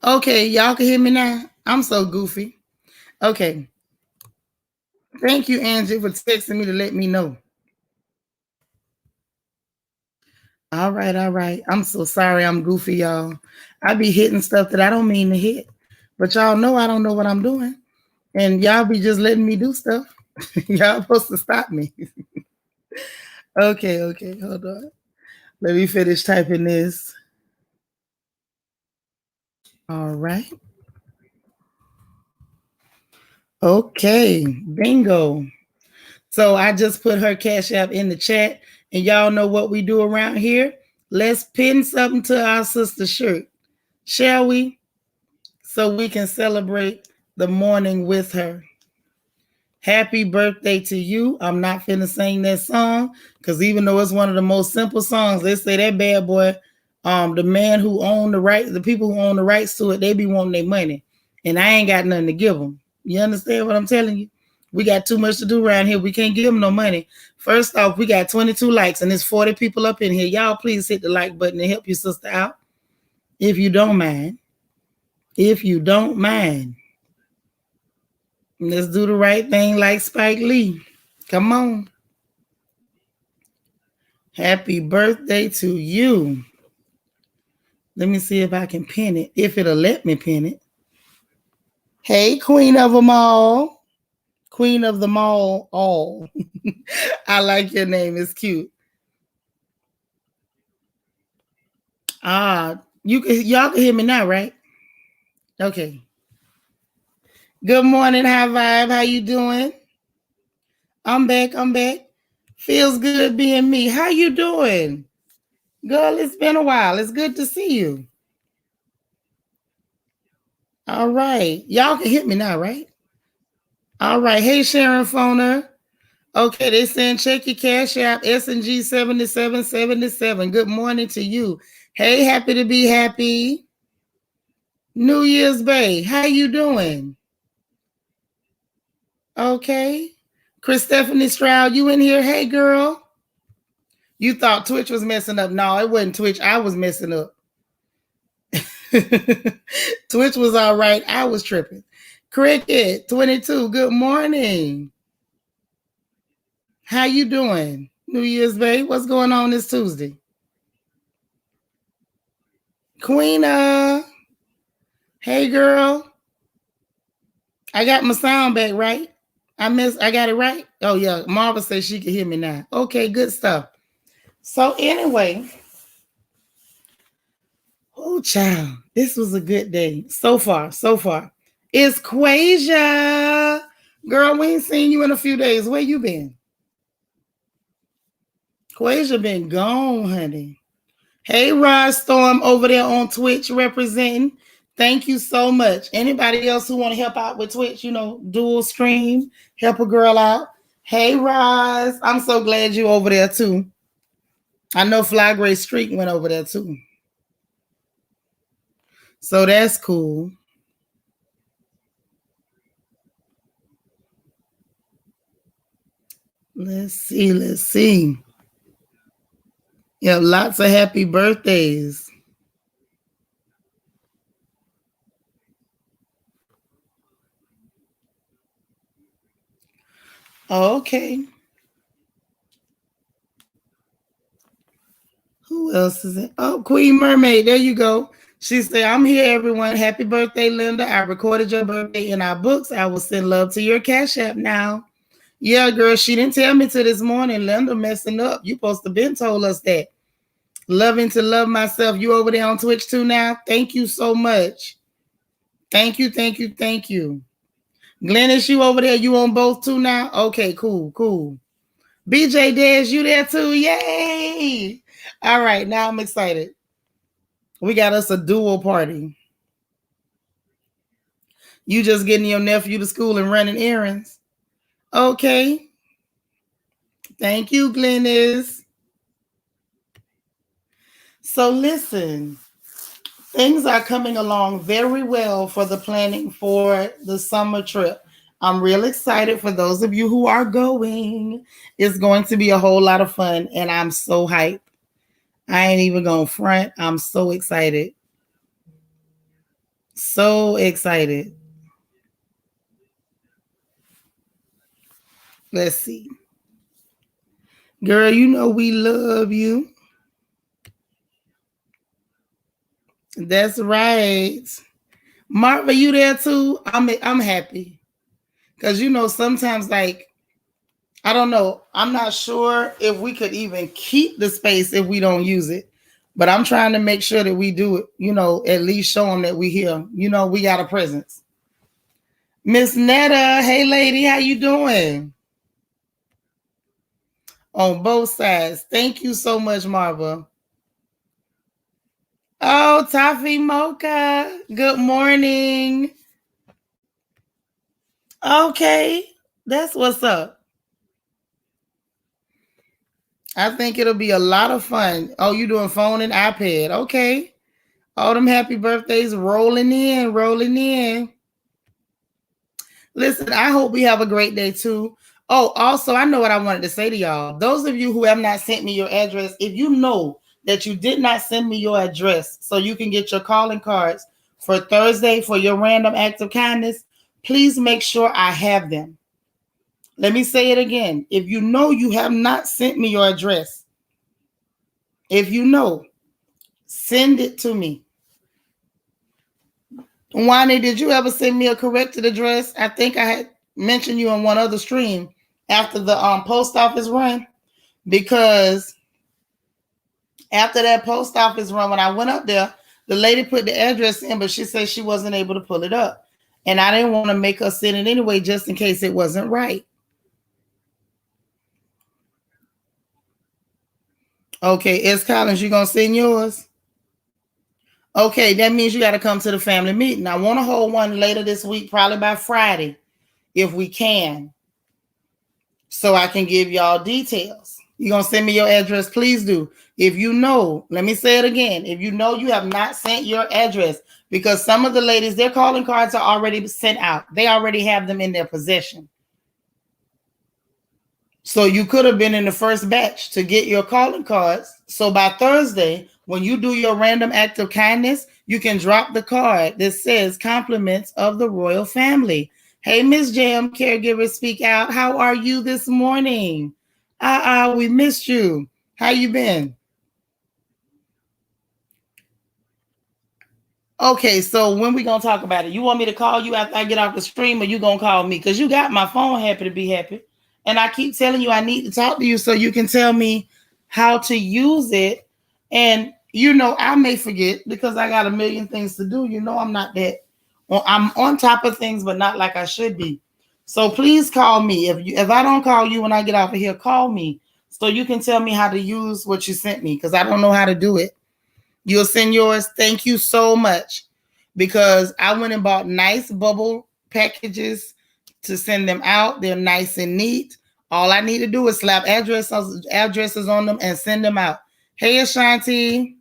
Okay, y'all can hear me now. I'm so goofy. Okay. Thank you, Angie, for texting me to let me know. All right, all right. I'm so sorry I'm goofy, y'all. I be hitting stuff that I don't mean to hit. But y'all know I don't know what I'm doing. And y'all be just letting me do stuff. Y'all supposed to stop me. Okay, okay, hold on. Let me finish typing this. All right. Okay, bingo. So I just put her cash app in the chat, and y'all know what we do around here. Let's pin something to our sister shirt, shall we? So we can celebrate the morning with her. Happy birthday to you. I'm not finna sing that song because even though it's one of the most simple songs, they say that bad boy, the man who owned the right, the people who own the rights to it, they be wanting their money, and I ain't got nothing to give them. You understand what I'm telling you? We got too much to do around here. We can't give them no money. First off, we got 22 likes and there's 40 people up in here. Y'all please hit the like button and help your sister out if you don't mind. If you don't mind. Let's do the right thing like Spike Lee. Come on. Happy birthday to you. Let me see if I can pin it. If it'll let me pin it. Hey, Queen of them all. Queen of them all. I like your name. It's cute. Y'all can hear me now, right? Okay. Good morning, High Vibe. How you doing? I'm back. I'm back. Feels good being me. How you doing? Girl, it's been a while. It's good to see you. All right. Y'all can hit me now, right? All right. Hey, Sharon Foner. Okay, they saying check your cash app, S&G 7777. Good morning to you. Hey, happy to be happy. New Year's Bay. How you doing? Okay. Chris Stephanie Stroud, you in here? Hey, girl. You thought Twitch was messing up. No, it wasn't Twitch. I was messing up. Twitch was all right. I was tripping. Cricket 22. Good morning. How you doing? New Year's Bay. What's going on this Tuesday? Queena. Hey girl. I got my sound back, right? I got it right. Oh yeah. Marva says she can hear me now. Okay, good stuff. So anyway, oh child, this was a good day. So far, so far. It's Quasia. Girl, we ain't seen you in a few days. Where you been? Quasia been gone, honey. Hey, Rod Storm over there on Twitch representing. Thank you so much. Anybody else who want to help out with Twitch, dual stream, help a girl out. Hey, Roz. I'm so glad you over there too. I know Fly Gray Streak went over there too. So that's cool. Let's see. Let's see. Yeah, lots of happy birthdays. Okay. Who else is it? Oh, Queen Mermaid. There you go. She said, I'm here, everyone. Happy birthday, Linda. I recorded your birthday in our books. I will send love to your Cash App now. Yeah, girl, she didn't tell me till this morning. Linda messing up. You supposed to been told us that. Loving to love myself. You over there on Twitch too now? Thank you so much. Thank you, thank you, thank you. Glennis, you over there? You on both too now? Okay, cool, cool. BJ Dash, you there too? Yay! All right, now I'm excited. We got us a dual party. You just getting your nephew to school and running errands. Okay. Thank you, Glennis. So listen, things are coming along very well for the planning for the summer trip. I'm real excited for those of you who are going. It's going to be a whole lot of fun, and I'm so hyped. I ain't even going to front. I'm so excited. So excited. Let's see. Girl, you know we love you. That's right. Marva, you there too? I'm happy. Cause you know, sometimes like I don't know. I'm not sure if we could even keep the space if we don't use it. But I'm trying to make sure that we do it, you know, at least show them that we here. You know, we got a presence. Miss Netta, hey lady, how you doing? On both sides. Thank you so much, Marva. Oh, Toffee Mocha. Good morning. Okay. That's what's up. I think it'll be a lot of fun. Oh, you doing phone and iPad. Okay. All them happy birthdays rolling in, rolling in. Listen, I hope we have a great day too. Oh, also, I know what I wanted to say to y'all. Those of you who have not sent me your address, if you know that you did not send me your address so you can get your calling cards for Thursday for your random act of kindness, please make sure I have them. Let me say it again. If you know you have not sent me your address, if you know, send it to me. Wani, did you ever send me a corrected address? I think I had mentioned you on one other stream after the post office run, because after that post office run, when I went up there, the lady put the address in, but she said she wasn't able to pull it up. And I didn't want to make her send it anyway, just in case it wasn't right. Okay, S. Collins, you going to send yours? Okay, that means you got to come to the family meeting. I want to hold one later this week, probably by Friday, if we can, so I can give y'all details. You gonna send me your address? Please do. If you know, let me say it again. If you know you have not sent your address, because some of the ladies, their calling cards are already sent out. They already have them in their possession. So you could have been in the first batch to get your calling cards. So by Thursday, when you do your random act of kindness, you can drop the card that says compliments of the royal family. Hey, Miss Jam, caregiver, speak out. How are you this morning? We missed you. How you been? Okay, so when we gonna talk about it? You want me to call you after I get off the stream, or you gonna call me? Because you got my phone, happy to be happy. And I keep telling you I need to talk to you so you can tell me how to use it. And you know, I may forget because I got a million things to do. You know, I'm not that I'm on top of things, but not like I should be. So please call me. If I don't call you when I get off of here, call me so you can tell me how to use what you sent me, because I don't know how to do it. You'll send yours. Thank you so much. Because I went and bought nice bubble packages to send them out. They're nice and neat. All I need to do is slap addresses on them and send them out. Hey, Ashanti.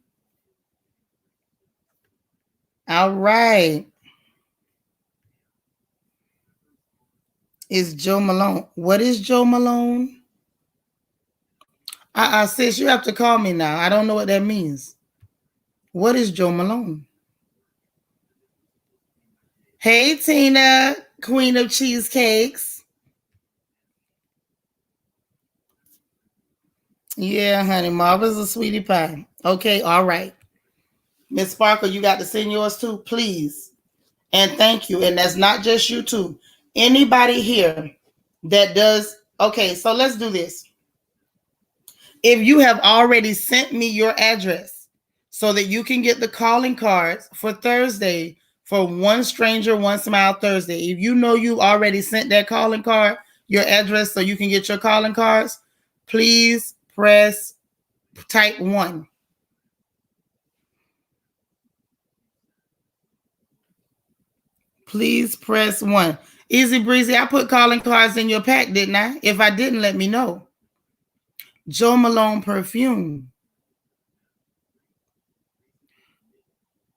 All right. It's Joe Malone. What is Joe Malone? Sis, you have to call me now. I don't know what that means. What is Joe Malone? Hey, Tina, Queen of Cheesecakes. Yeah, honey, Marva's a sweetie pie. Okay, all right. Miss Sparkle, you got to send yours too, please. And thank you. And that's not just you too. Anybody here that does, okay, so let's do this. If you have already sent me your address so that you can get the calling cards for Thursday for One Stranger, One Smile Thursday, if you know you already sent that calling card, your address so you can get your calling cards, please type 1. Please press 1. Easy breezy. I put calling cards in your pack, didn't I? If I didn't, let me know. Joe Malone perfume.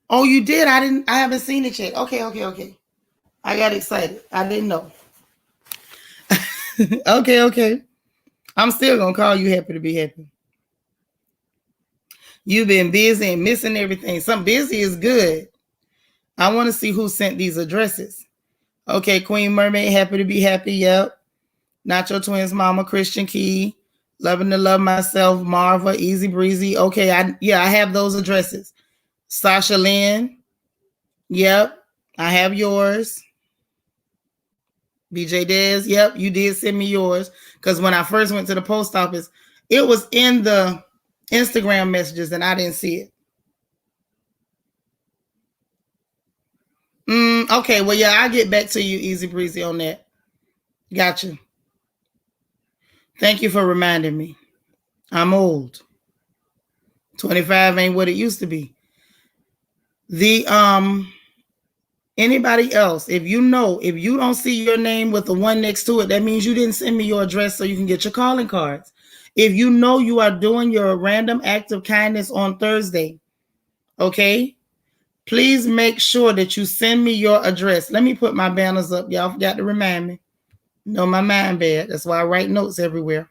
Oh, you did? I haven't seen it yet. Okay. I got excited. I didn't know. Okay. I'm still gonna call you happy to be happy. You've been busy and missing everything. Some busy is good. I want to see who sent these addresses. Okay, Queen Mermaid, happy to be happy. Yep. Nacho Twins Mama, Christian Key, Loving to Love Myself, Marva, Easy Breezy. Okay, I have those addresses. Sasha Lynn. Yep. I have yours. BJ Dez. Yep, you did send me yours. Because when I first went to the post office, it was in the Instagram messages and I didn't see it. Okay, well, yeah, I'll get back to you, Easy Breezy, on that. Gotcha. Thank you for reminding me. I'm old. 25 ain't what it used to be. The anybody else, if you don't see your name with the one next to it, that means you didn't send me your address so you can get your calling cards. If you know you are doing your random act of kindness on Thursday, okay, please make sure that you send me your address. Let me put my banners up. Y'all forgot to remind me. No, my mind bad. That's why I write notes everywhere.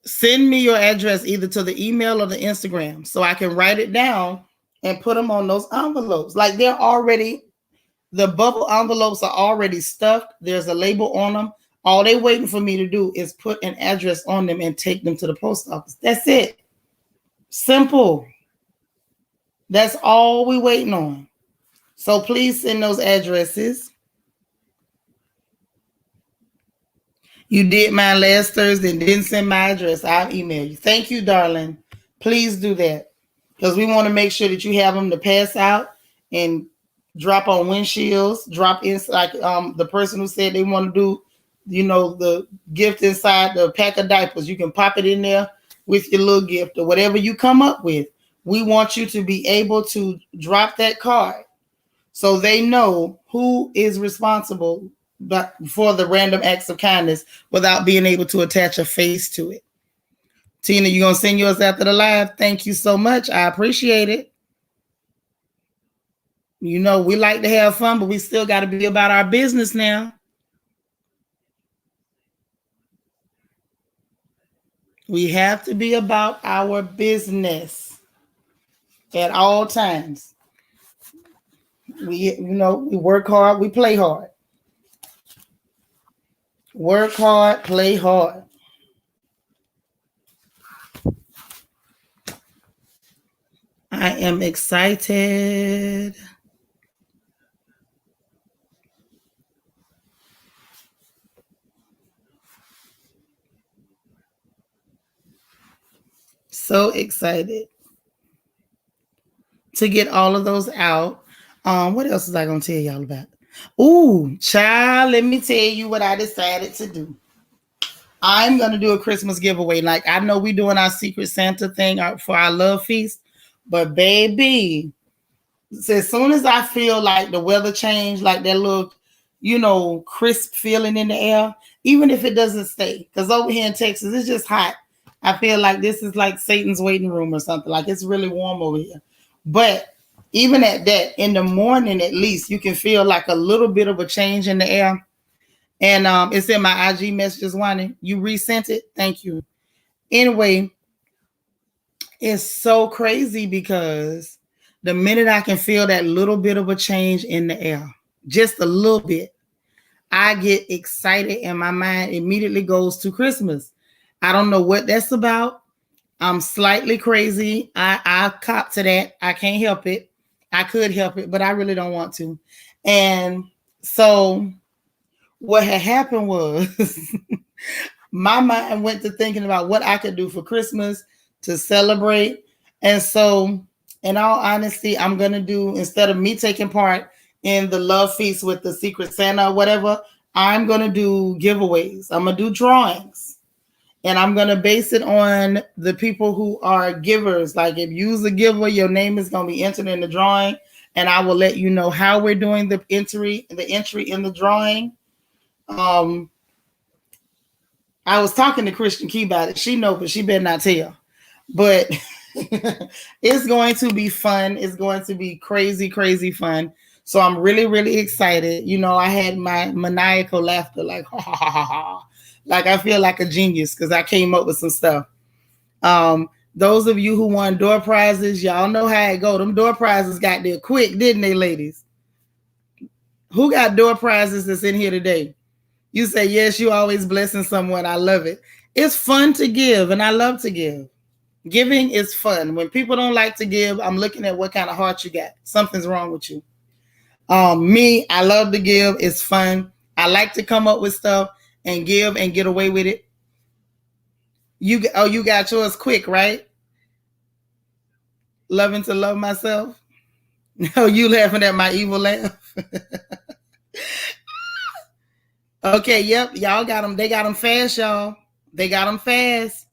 Send me your address either to the email or the Instagram so I can write it down and put them on those envelopes. Like the bubble envelopes are already stuffed. There's a label on them. All they're waiting for me to do is put an address on them and take them to the post office. That's it. Simple. That's all we're waiting on. So please send those addresses. You did mine last Thursday and didn't send my address. I'll email you. Thank you, darling. Please do that because we want to make sure that you have them to pass out and drop on windshields, drop in like the person who said they want to do, the gift inside the pack of diapers. You can pop it in there with your little gift or whatever you come up with. We want you to be able to drop that card so they know who is responsible for the random acts of kindness without being able to attach a face to it. Tina, you gonna send yours after the live? Thank you so much. I appreciate it. We like to have fun, but we still got to be about our business now. We have to be about our business at all times. We work hard, we play hard. Work hard, play hard. I am excited. So excited to get all of those out. What else is I gonna tell y'all about? Ooh, child, let me tell you what I decided to do. I'm gonna do a Christmas giveaway. Like I know we're doing our Secret Santa thing for our love feast, but baby, as soon as I feel like the weather change, like that little, crisp feeling in the air, even if it doesn't stay, because over here in Texas it's just hot. I feel like this is like Satan's waiting room or something. Like it's really warm over here. But even at that, in the morning at least, you can feel like a little bit of a change in the air. And it's in my IG messages, Wani. You resent it? Thank you. Anyway, it's so crazy because the minute I can feel that little bit of a change in the air, just a little bit, I get excited and my mind immediately goes to Christmas. I don't know what that's about. I'm slightly crazy. I cop to that. I can't help it. I could help it, but I really don't want to. And so what had happened was my mind went to thinking about what I could do for Christmas to celebrate. And so, in all honesty, I'm going to do, instead of me taking part in the love feast with the Secret Santa or whatever, I'm going to do giveaways. I'm going to do drawings. And I'm going to base it on the people who are givers. Like if you're a giver, your name is going to be entered in the drawing. And I will let you know how we're doing the entry in the drawing. I was talking to Christian Key about it. She knows, but she better not tell. But it's going to be fun. It's going to be crazy, crazy fun. So I'm really, really excited. I had my maniacal laughter, like, ha, ha, ha, ha. Like I feel like a genius because I came up with some stuff. Those of you who won door prizes, y'all know how it go. Them door prizes got there quick, didn't they, ladies? Who got door prizes that's in here today? You say, yes, you always blessing someone. I love it. It's fun to give, and I love to give. Giving is fun. When people don't like to give, I'm looking at what kind of heart you got. Something's wrong with you. Me, I love to give. It's fun. I like to come up with stuff and give and get away with it. You got yours quick, right? Loving to love myself. No, you laughing at my evil laugh. Okay, yep, y'all got them. They got them fast, y'all. They got them fast.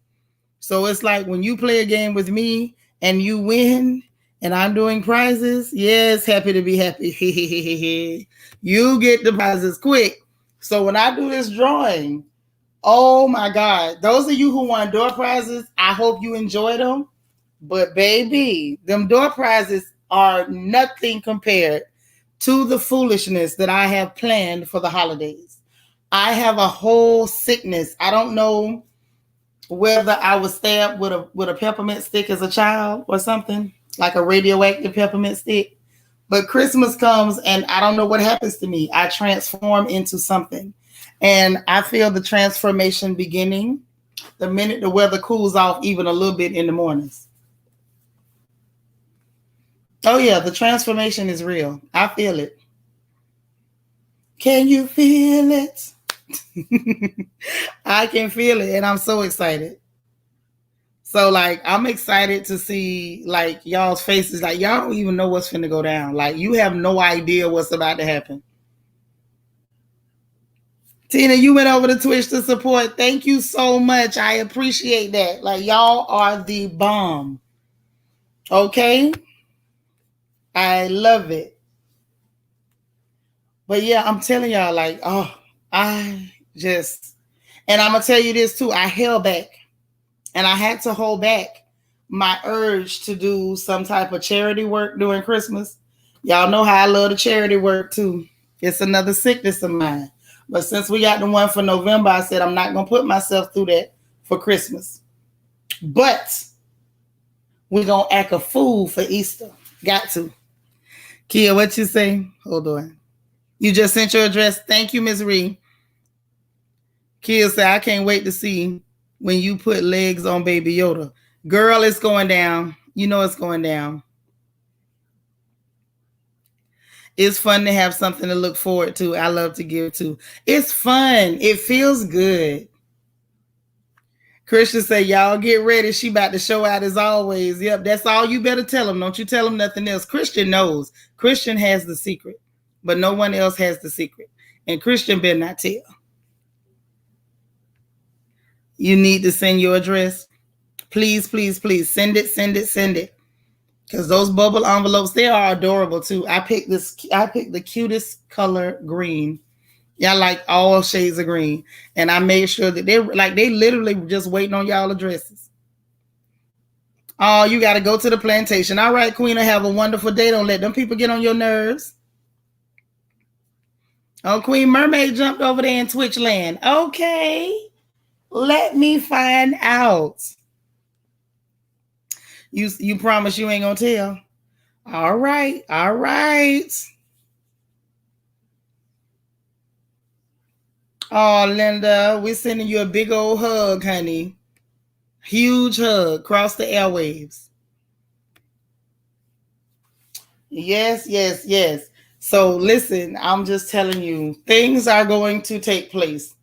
So it's like when you play a game with me and you win and I'm doing prizes, yes, happy to be happy. You get the prizes quick. So when I do this drawing, oh my God, those of you who won door prizes, I hope you enjoyed them. But baby, them door prizes are nothing compared to the foolishness that I have planned for the holidays. I have a whole sickness. I don't know whether I was stabbed with a peppermint stick as a child or something, like a radioactive peppermint stick. But Christmas comes and I don't know what happens to me. I transform into something. And I feel the transformation beginning the minute the weather cools off even a little bit in the mornings. Oh yeah, the transformation is real. I feel it. Can you feel it? I can feel it and I'm so excited. So like I'm excited to see like y'all's faces. Like y'all don't even know what's finna go down. Like you have no idea what's about to happen. Tina, you went over to Twitch to support. Thank you so much. I appreciate that. Like y'all are the bomb. Okay? I love it. But yeah, I'm telling y'all, like, oh, I just, and I'm gonna tell you this too. I held back. And I had to hold back my urge to do some type of charity work during Christmas. Y'all know how I love the charity work too. It's another sickness of mine. But since we got the one for November, I said I'm not going to put myself through that for Christmas. But we're going to act a fool for Easter. Got to. Kia, what you say? Hold on. You just sent your address. Thank you, Ms. Ree. Kia said, I can't wait to see when you put legs on Baby Yoda. Girl, it's going down. You know it's going down. It's fun to have something to look forward to. I love to give to. It's fun. It feels good. Christian say, y'all get ready. She about to show out as always. Yep, that's all you better tell him. Don't you tell him nothing else. Christian knows. Christian has the secret, but no one else has the secret. And Christian better not tell. You need to send your address. Please, please, please send it, send it, send it. Because those bubble envelopes, they are adorable too. I picked the cutest color green. Yeah, like all shades of green. And I made sure that they literally just waiting on y'all addresses. Oh, you got to go to the plantation. All right, Queen, have a wonderful day. Don't let them people get on your nerves. Oh, Queen Mermaid jumped over there in Twitch land. Okay. Let me find out. You promise you ain't gonna tell? All right. All right. Oh, Linda, we're sending you a big old hug, honey. Huge hug across the airwaves. Yes, yes, yes. So listen, I'm just telling you, things are going to take place.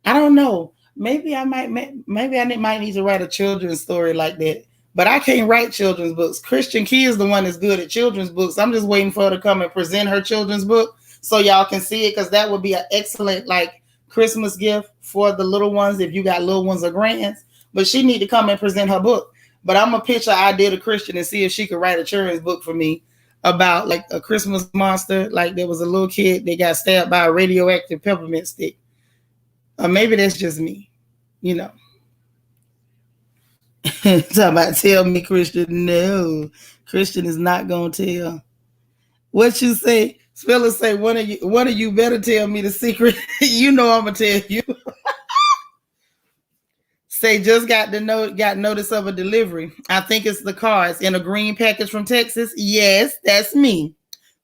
I don't know. Maybe I might need to write a children's story like that. But I can't write children's books. Christian Key is the one that's good at children's books. I'm just waiting for her to come and present her children's book so y'all can see it, because that would be an excellent like Christmas gift for the little ones if you got little ones or grands. But she need to come and present her book. But I'm gonna pitch her idea to Christian and see if she could write a children's book for me about like a Christmas monster. Like there was a little kid that got stabbed by a radioactive peppermint stick. Or maybe that's just me, you know. Talking about tell me, Christian. No, Christian is not gonna tell. What you say? Spiller say one of you better tell me the secret. You know I'm gonna tell you. Say just got notice of a delivery. I think it's the cards in a green package from Texas. Yes, that's me.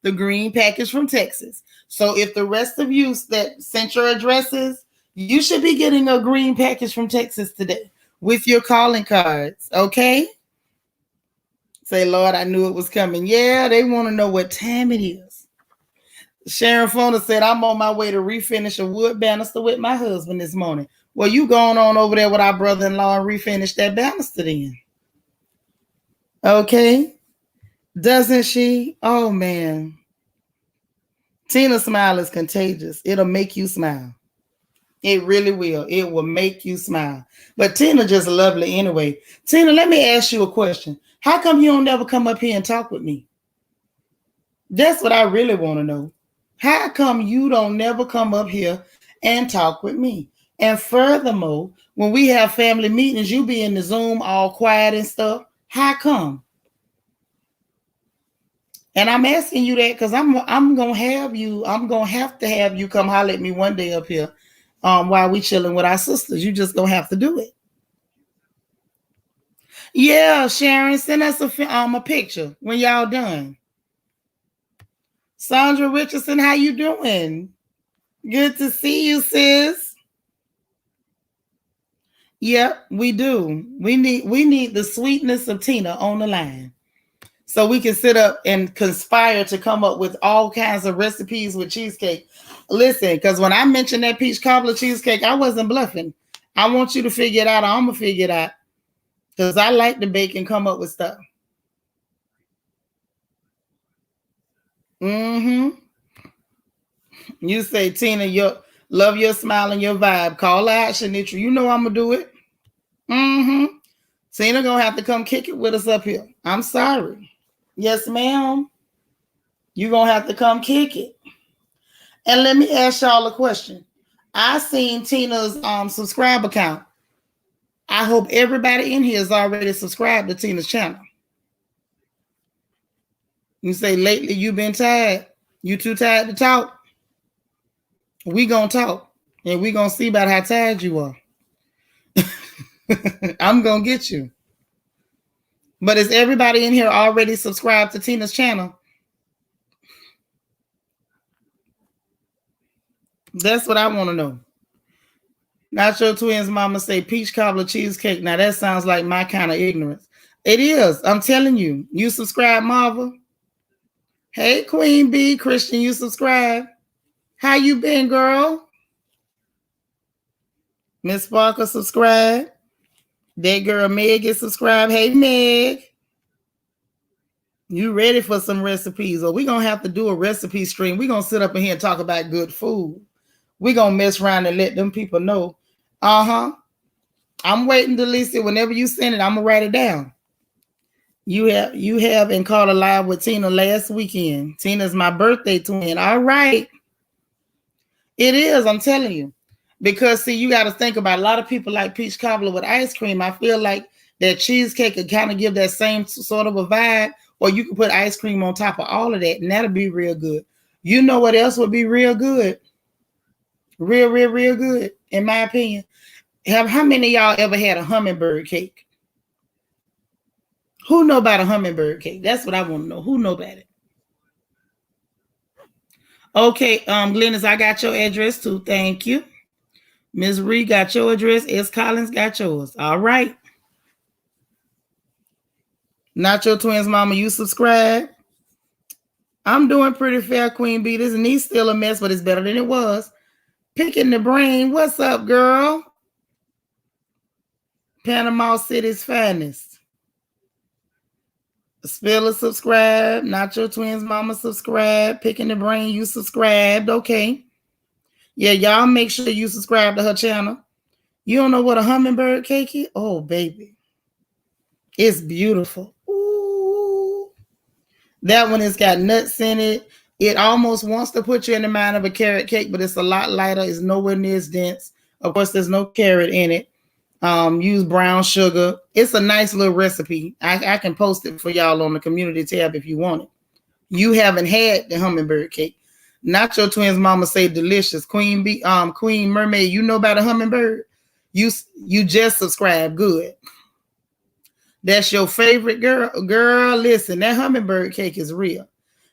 The green package from Texas. So if the rest of you that sent your addresses, you should be getting a green package from Texas today with your calling cards. Okay? Say, Lord, I knew it was coming. Yeah, they want to know what time it is. Sharon Fona said, I'm on my way to refinish a wood banister with my husband this morning. Well, you going on over there with our brother-in-law and refinish that banister then. Okay? Doesn't she? Oh, man. Tina's smile is contagious. It'll make you smile. It really will. It will make you smile. But Tina just lovely anyway. Tina, let me ask you a question. How come you don't never come up here and talk with me? That's what I really want to know. How come you don't never come up here and talk with me? And furthermore, when we have family meetings, you be in the Zoom all quiet and stuff. How come? And I'm asking you that because I'm gonna have to have you come holler at me one day up here while we chilling with our sisters. You just gonna have to do it. Yeah, Sharon, send us a picture when y'all done. Sandra Richardson, how you doing? Good to see you, sis. Yep, we do. We need the sweetness of Tina on the line. So we can sit up and conspire to come up with all kinds of recipes with cheesecake. Listen, because when I mentioned that peach cobbler cheesecake, I wasn't bluffing. I want you to figure it out. I'm going to figure it out. Because I like to bake and come up with stuff. Mm-hmm. You say, Tina, love your smile and your vibe. Call out, Shanitra. You know I'm going to do it. Mm-hmm. Tina going to have to come kick it with us up here. I'm sorry. Yes, ma'am. You're going to have to come kick it. And let me ask y'all a question. I seen Tina's subscribe account. I hope everybody in here is already subscribed to Tina's channel. You say, lately you've been tired. You too tired to talk? We gonna talk. And we gonna see about how tired you are. I'm gonna get you. But is everybody in here already subscribed to Tina's channel? That's what I want to know. Nacho Twins mama say peach cobbler cheesecake. Now that sounds like my kind of ignorance. It is. I'm telling you. You subscribe, Marva? Hey, Queen B. Christian, you subscribe? How you been, girl? Miss Parker subscribe. That girl Meg is subscribed. Hey, Meg. You ready for some recipes? Or we going to have to do a recipe stream. We're going to sit up in here and talk about good food. We're going to mess around and let them people know. Uh-huh. I'm waiting, Delisa. Whenever you send it, I'm going to write it down. You have and called a live with Tina last weekend. Tina's my birthday twin. All right. It is, I'm telling you. Because, see, you got to think about a lot of people like peach cobbler with ice cream. I feel like that cheesecake could kind of give that same sort of a vibe, or you could put ice cream on top of all of that, and that'll be real good. You know what else would be real good? Real good, in my opinion. How many of y'all ever had a hummingbird cake? Who know about a hummingbird cake? That's what I want to know. Who know about it? Okay, Glennis, I got your address too. Thank you. Ms. Reed got your address. S. Collins got yours. All right. Nacho Twins mama, you subscribe? I'm doing pretty fair, Queen B. This knee's still a mess, but it's better than it was. Picking the brain. What's up, girl? Panama City's finest. Spiller subscribe. Nacho Twins mama subscribe. Picking the brain, you subscribed. Okay. Yeah, y'all make sure you subscribe to her channel. You don't know what a hummingbird cake is? Oh, baby. It's beautiful. Ooh. That one has got nuts in it. It almost wants to put you in the mind of a carrot cake, but it's a lot lighter. It's nowhere near as dense. Of course, there's no carrot in it. Use brown sugar. It's a nice little recipe. I can post it for y'all on the community tab if you want it. You haven't had the hummingbird cake. Nacho Twins mama say delicious. Queen Mermaid, you know about a hummingbird? You just subscribed. Good. That's your favorite girl. Girl, listen, that hummingbird cake is real.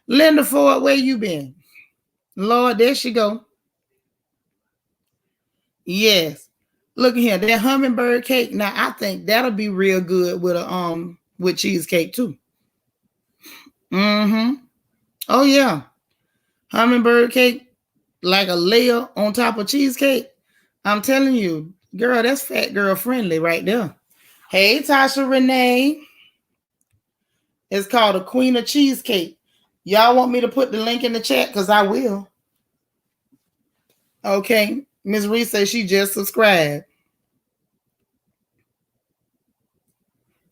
Linda Ford, where you been? Lord, there she go. Yes. Look at here, that hummingbird cake. Now I think that'll be real good with a with cheesecake too. Mm-hmm. Oh yeah. Hummingbird cake, like a layer on top of cheesecake. I'm telling you, girl, that's fat girl friendly right there. Hey, Tasha Renee. It's called a Queen of Cheesecake. Y'all want me to put the link in the chat? Because I will. Okay. Miss Reese says she just subscribed.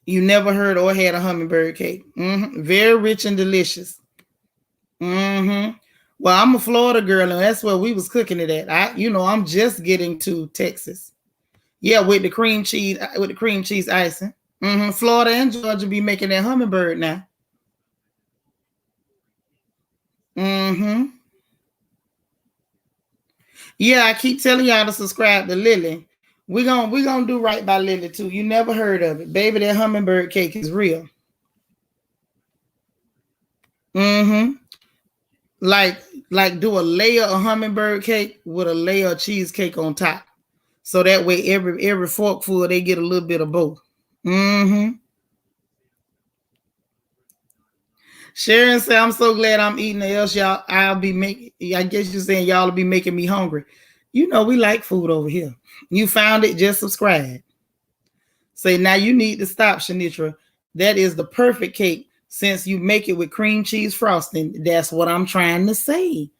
You never heard or had a hummingbird cake. Mm-hmm. Very rich and delicious. Mm-hmm. Well, I'm a Florida girl, and that's where we was cooking it at. I'm just getting to Texas. Yeah, with the cream cheese icing. Mm-hmm. Florida and Georgia be making that hummingbird now. Mm-hmm. Yeah, I keep telling y'all to subscribe to Lily. We're gonna do right by Lily too. You never heard of it. Baby, that hummingbird cake is real. Mm-hmm. Like do a layer of hummingbird cake with a layer of cheesecake on top. So that way every forkful they get a little bit of both. Mm-hmm. Sharon said, I'm so glad I'm eating, or else I'll be making, I guess you're saying y'all will be making me hungry. You know, we like food over here. You found it, just subscribe. Say, now you need to stop, Shanitra. That is the perfect cake since you make it with cream cheese frosting. That's what I'm trying to say.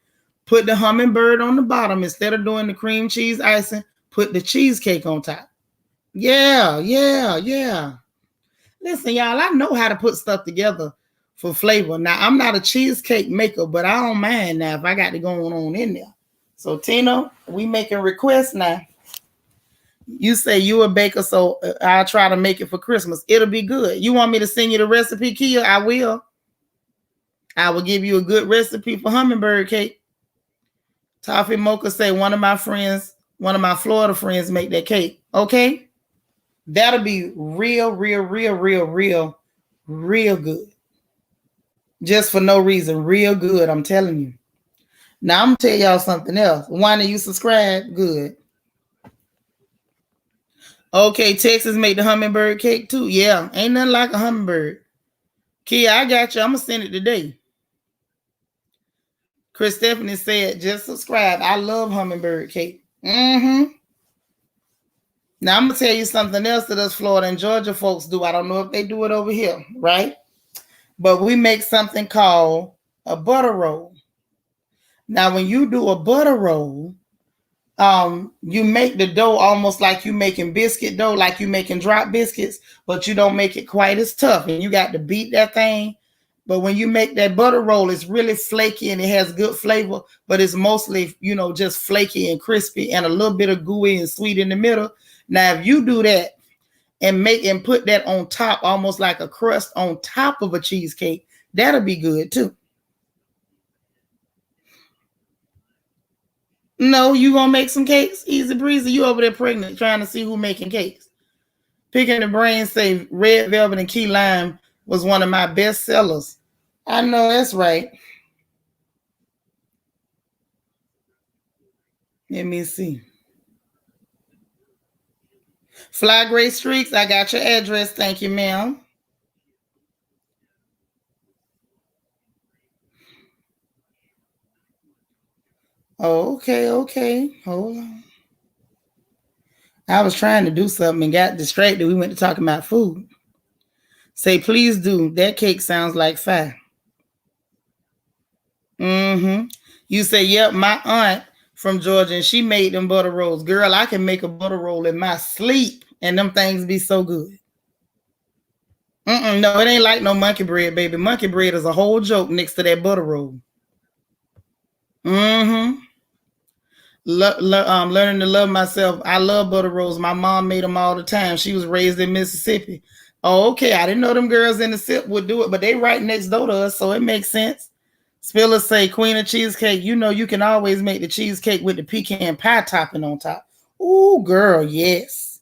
Put the hummingbird on the bottom. Instead of doing the cream cheese icing, put the cheesecake on top. Yeah. Listen, y'all, I know how to put stuff together for flavor. Now, I'm not a cheesecake maker, but I don't mind now if I got it going on in there. So, Tina, we making requests now. You say you a baker, so I'll try to make it for Christmas. It'll be good. You want me to send you the recipe, Kia? I will. I will give you a good recipe for hummingbird cake. Toffee Mocha say one of my Florida friends make that cake. Okay? That'll be real good. Just for no reason. Real good, I'm telling you. Now, I'm going to tell y'all something else. Why do you subscribe? Good. Okay, Texas made the hummingbird cake too. Yeah, ain't nothing like a hummingbird. Kia, I got you. I'm going to send it today. Chris Stephanie said, just subscribe. I love hummingbird cake. Mm-hmm. Now, I'm going to tell you something else that us Florida and Georgia folks do. I don't know if they do it over here, right? But we make something called a butter roll. Now, when you do a butter roll, you make the dough almost like you making biscuit dough, like you making drop biscuits, but you don't make it quite as tough. And you got to beat that thing. But when you make that butter roll, it's really flaky and it has good flavor, but it's mostly, just flaky and crispy and a little bit of gooey and sweet in the middle. Now, if you do that and put that on top, almost like a crust on top of a cheesecake, that'll be good too. No, you gonna make some cakes? Easy breezy. You over there pregnant trying to see who making cakes. Picking the brain say red velvet and key lime was one of my best sellers. I know that's right. Let me see. Fly Gray Streaks, I got your address. Thank you, ma'am. Okay. Hold on. I was trying to do something and got distracted. We went to talking about food. Say, please do. That cake sounds like fire. Mm-hmm. You say, yep, my aunt from Georgia, and she made them butter rolls. Girl, I can make a butter roll in my sleep, and them things be so good. No, it ain't like no monkey bread, baby. Monkey bread is a whole joke next to that butter roll. Mm-hmm. Learning to love myself. I love butter rolls. My mom made them all the time. She was raised in Mississippi. Oh, okay. I didn't know them girls in the SIP would do it, but they right next door to us, so it makes sense. Spiller say, Queen of Cheesecake, you can always make the cheesecake with the pecan pie topping on top. Ooh, girl, yes.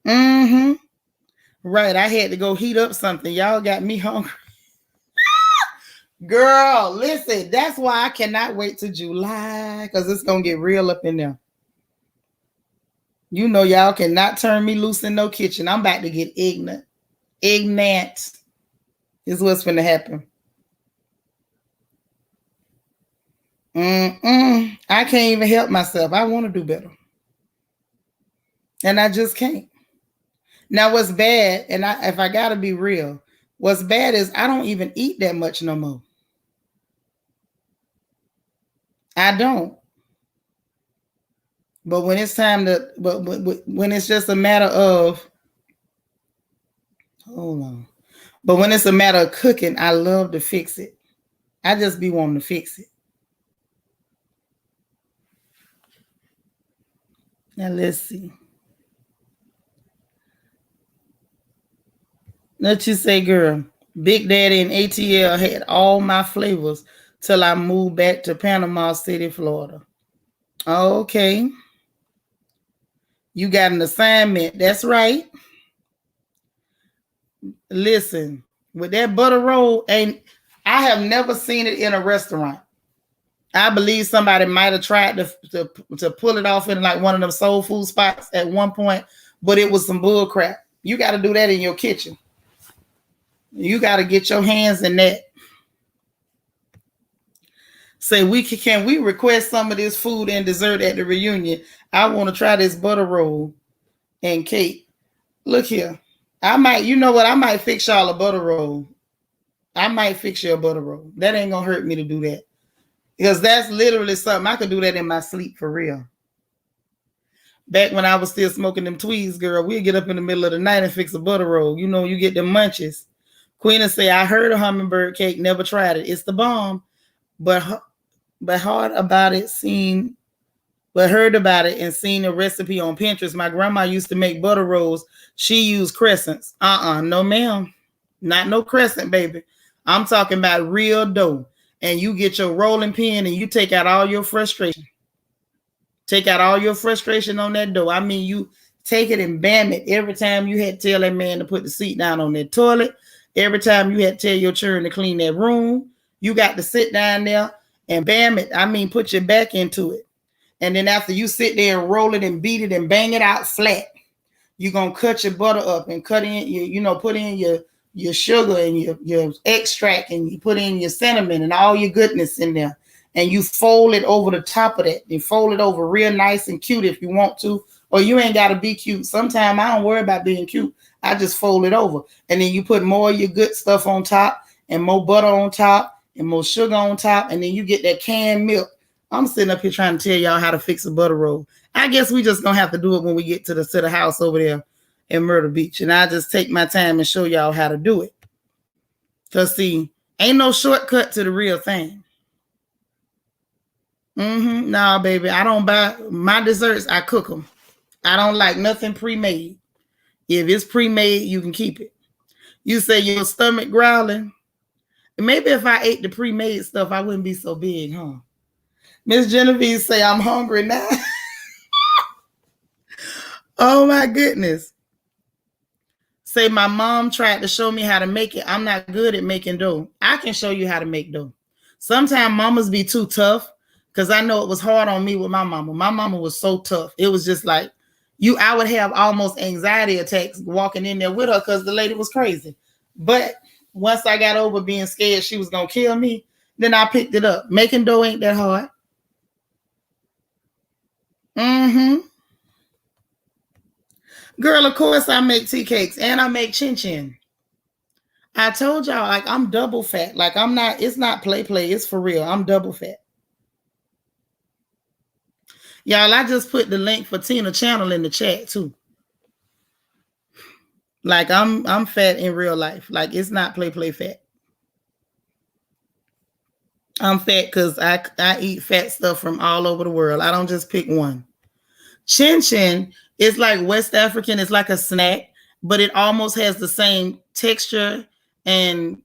Mm-hmm. Right. I had to go heat up something. Y'all got me hungry. Girl, listen, that's why I cannot wait till July, because it's gonna get real up in there. You know, y'all cannot turn me loose in no kitchen. I'm about to get ignorant. Ignat is what's gonna happen. I can't even help myself. I want to do better. And I just can't. Now, what's bad, and if I gotta be real, what's bad is I don't even eat that much no more. I don't. But when it's time to, but when it's just a matter of, hold on. But when it's a matter of cooking, I love to fix it. I just be wanting to fix it. Now let's see. Let you say, girl, Big Daddy and ATL had all my flavors till I moved back to Panama City, Florida. Okay. You got an assignment. That's right. Listen, with that butter roll, I have never seen it in a restaurant. I believe somebody might have tried to pull it off in like one of them soul food spots at one point, but it was some bull crap. You got to do that in your kitchen. You got to get your hands in that. Say, can we request some of this food and dessert at the reunion? I want to try this butter roll and cake. Look here. I might, you know what? I might fix y'all a butter roll. I might fix you a butter roll. That ain't gonna hurt me to do that. Because that's literally something I could do that in my sleep for real. Back when I was still smoking them tweeds, girl, we'd get up in the middle of the night and fix a butter roll. You know, you get them munchies. Queen say, I heard a hummingbird cake, never tried it. It's the bomb. But heard about it and seen a recipe on Pinterest. My grandma used to make butter rolls. She used crescents. No ma'am. Not no crescent, baby. I'm talking about real dough. And you get your rolling pin and you take out all your frustration. Take out all your frustration on that dough. I mean, you take it and bam it. Every time you had to tell that man to put the seat down on that toilet, every time you had to tell your children to clean that room, you got to sit down there and bam it. I mean, put your back into it. And then after you sit there and roll it and beat it and bang it out flat, you're going to cut your butter up and cut in, put in your sugar and your extract, and you put in your cinnamon and all your goodness in there. And you fold it over the top of that. You fold it over real nice and cute if you want to, or you ain't got to be cute. Sometimes I don't worry about being cute. I just fold it over. And then you put more of your good stuff on top and more butter on top and more sugar on top. And then you get that canned milk. I'm sitting up here trying to tell y'all how to fix a butter roll. I guess we just gonna have to do it when we get to the house over there in Myrtle Beach. And I just take my time and show y'all how to do it. Because see, ain't no shortcut to the real thing. Nah, baby, I don't buy my desserts. I cook them. I don't like nothing pre-made. If it's pre-made, you can keep it. You say your stomach growling. Maybe if I ate the pre-made stuff, I wouldn't be so big, huh? Miss Genevieve say I'm hungry now. Oh my goodness. Say my mom tried to show me how to make it. I'm not good at making dough. I can show you how to make dough. Sometimes mamas be too tough, because I know it was hard on me with my mama. My mama was so tough. It was just like I would have almost anxiety attacks walking in there with her because the lady was crazy. But once I got over being scared she was going to kill me, then I picked it up. Making dough ain't that hard. Girl, of course I make tea cakes and I make chin chin. I told y'all, like, I'm double fat. Like, I'm not, it's not play. It's for real. I'm double fat. Y'all, I just put the link for Tina channel in the chat too. Like, I'm fat in real life. Like, it's not play fat. I'm fat because I eat fat stuff from all over the world. I don't just pick one. Chin chin is like West African. It's like a snack, but it almost has the same texture and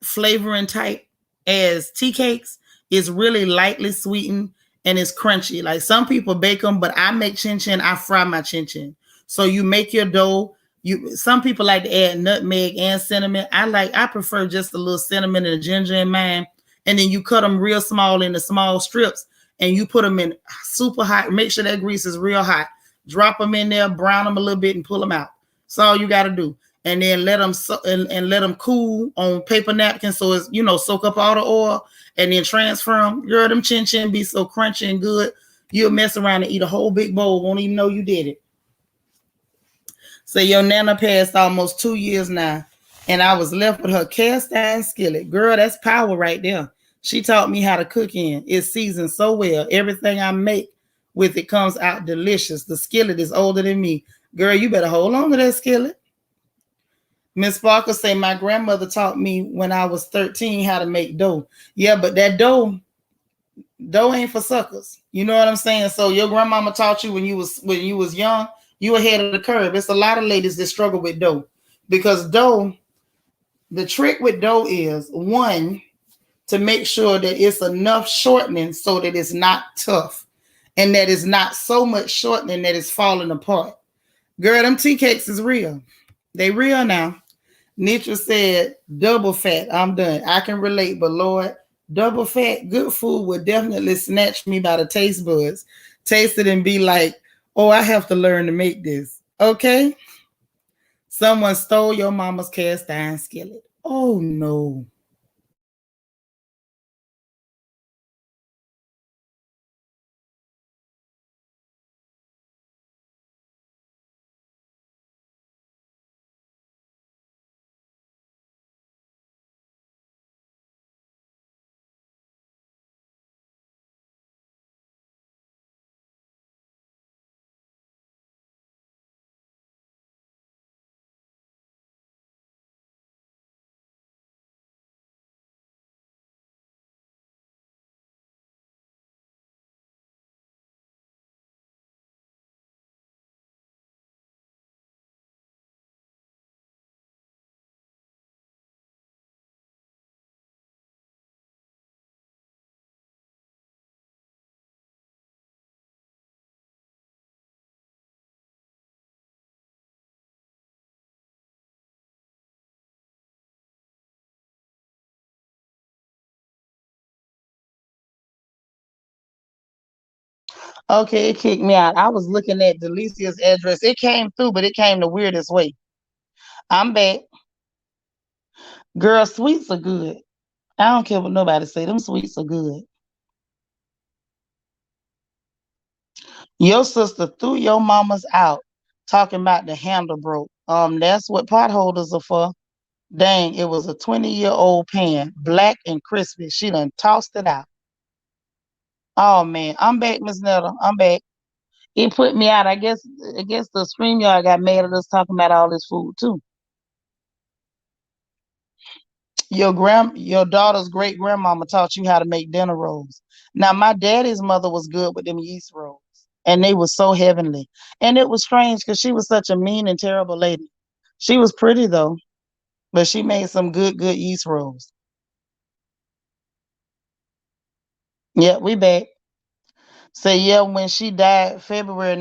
flavoring type as tea cakes. It's really lightly sweetened and it's crunchy. Like some people bake them, but I make chin chin. I fry my chin chin. So you make your dough. Some people like to add nutmeg and cinnamon. I prefer just a little cinnamon and ginger in mine. And then you cut them real small into small strips, and you put them in super hot. Make sure that grease is real hot. Drop them in there, brown them a little bit, and pull them out. That's all you got to do. And then let them and let them cool on paper napkins, so it's soak up all the oil, and then transfer them. Girl, them chin chin be so crunchy and good. You'll mess around and eat a whole big bowl, won't even know you did it. So your nana passed almost 2 years now, and I was left with her cast iron skillet. Girl, that's power right there. She taught me how to cook in. It's seasoned so well. Everything I make with it comes out delicious. The skillet is older than me. Girl, you better hold on to that skillet. Miss Barker say my grandmother taught me when I was 13 how to make dough. Yeah, but that dough ain't for suckers. You know what I'm saying? So your grandmama taught you when you was young, you ahead of the curve. It's a lot of ladies that struggle with dough, because dough, the trick with dough is, one, to make sure that it's enough shortening so that it's not tough, and that it's not so much shortening that it's falling apart. Girl, them tea cakes is real. They real now. Nitra said, double fat. I'm done. I can relate, but Lord, double fat, good food would definitely snatch me by the taste buds. Taste it and be like, oh, I have to learn to make this. Okay? Someone stole your mama's cast iron skillet. Oh, no. Okay, it kicked me out. I was looking at Delicia's address. It came through, but it came the weirdest way. I'm back. Girl, sweets are good. I don't care what nobody say. Them sweets are good. Your sister threw your mamas out talking about the handle broke. That's what potholders are for. Dang, it was a 20-year-old pan, black and crispy. She done tossed it out. Oh man, I'm back, Miss Netta. I'm back. It put me out. I guess the StreamYard got mad at us talking about all this food too. Your daughter's great grandmama taught you how to make dinner rolls. Now my daddy's mother was good with them yeast rolls, and they were so heavenly. And it was strange because she was such a mean and terrible lady. She was pretty though, but she made some good yeast rolls. Yeah, we back. So yeah, when she died February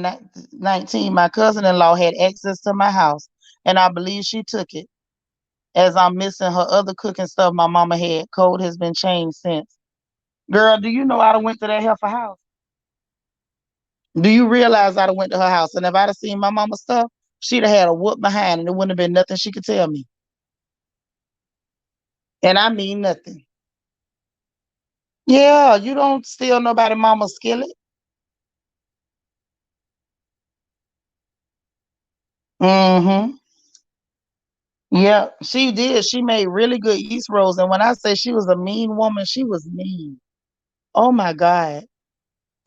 19, my cousin-in-law had access to my house, and I believe she took it. As I'm missing her other cooking stuff my mama had. Code has been changed since. Girl, do you know I done went to that heifer house? Do you realize I done went to her house? And if I'd have seen my mama's stuff, she'd have had a whoop behind, and there wouldn't have been nothing she could tell me. And I mean nothing. Yeah, you don't steal nobody mama's skillet. Mm-hmm. Yeah, she did. She made really good yeast rolls. And when I say she was a mean woman, she was mean. Oh my God.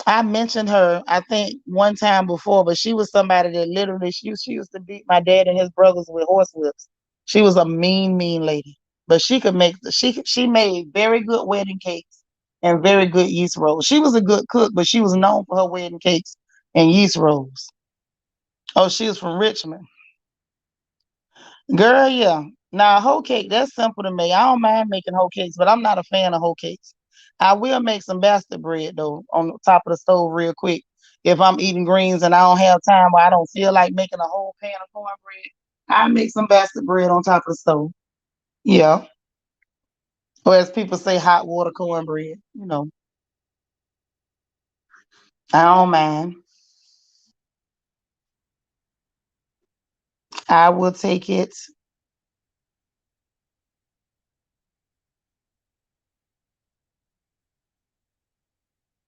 I mentioned her, I think, one time before, but she was somebody that literally she used to beat my dad and his brothers with horse whips. She was a mean lady. But she could make she made very good wedding cakes and very good yeast rolls. She was a good cook, but she was known for her wedding cakes and yeast rolls. Oh, she was from Richmond. Girl, yeah. Now, a whole cake, that's simple to me. I don't mind making whole cakes, but I'm not a fan of whole cakes. I will make some bastard bread though on the top of the stove real quick. If I'm eating greens and I don't have time or I don't feel like making a whole pan of cornbread, I make some bastard bread on top of the stove. Yeah. Or as people say, hot water cornbread. I don't mind. I will take it,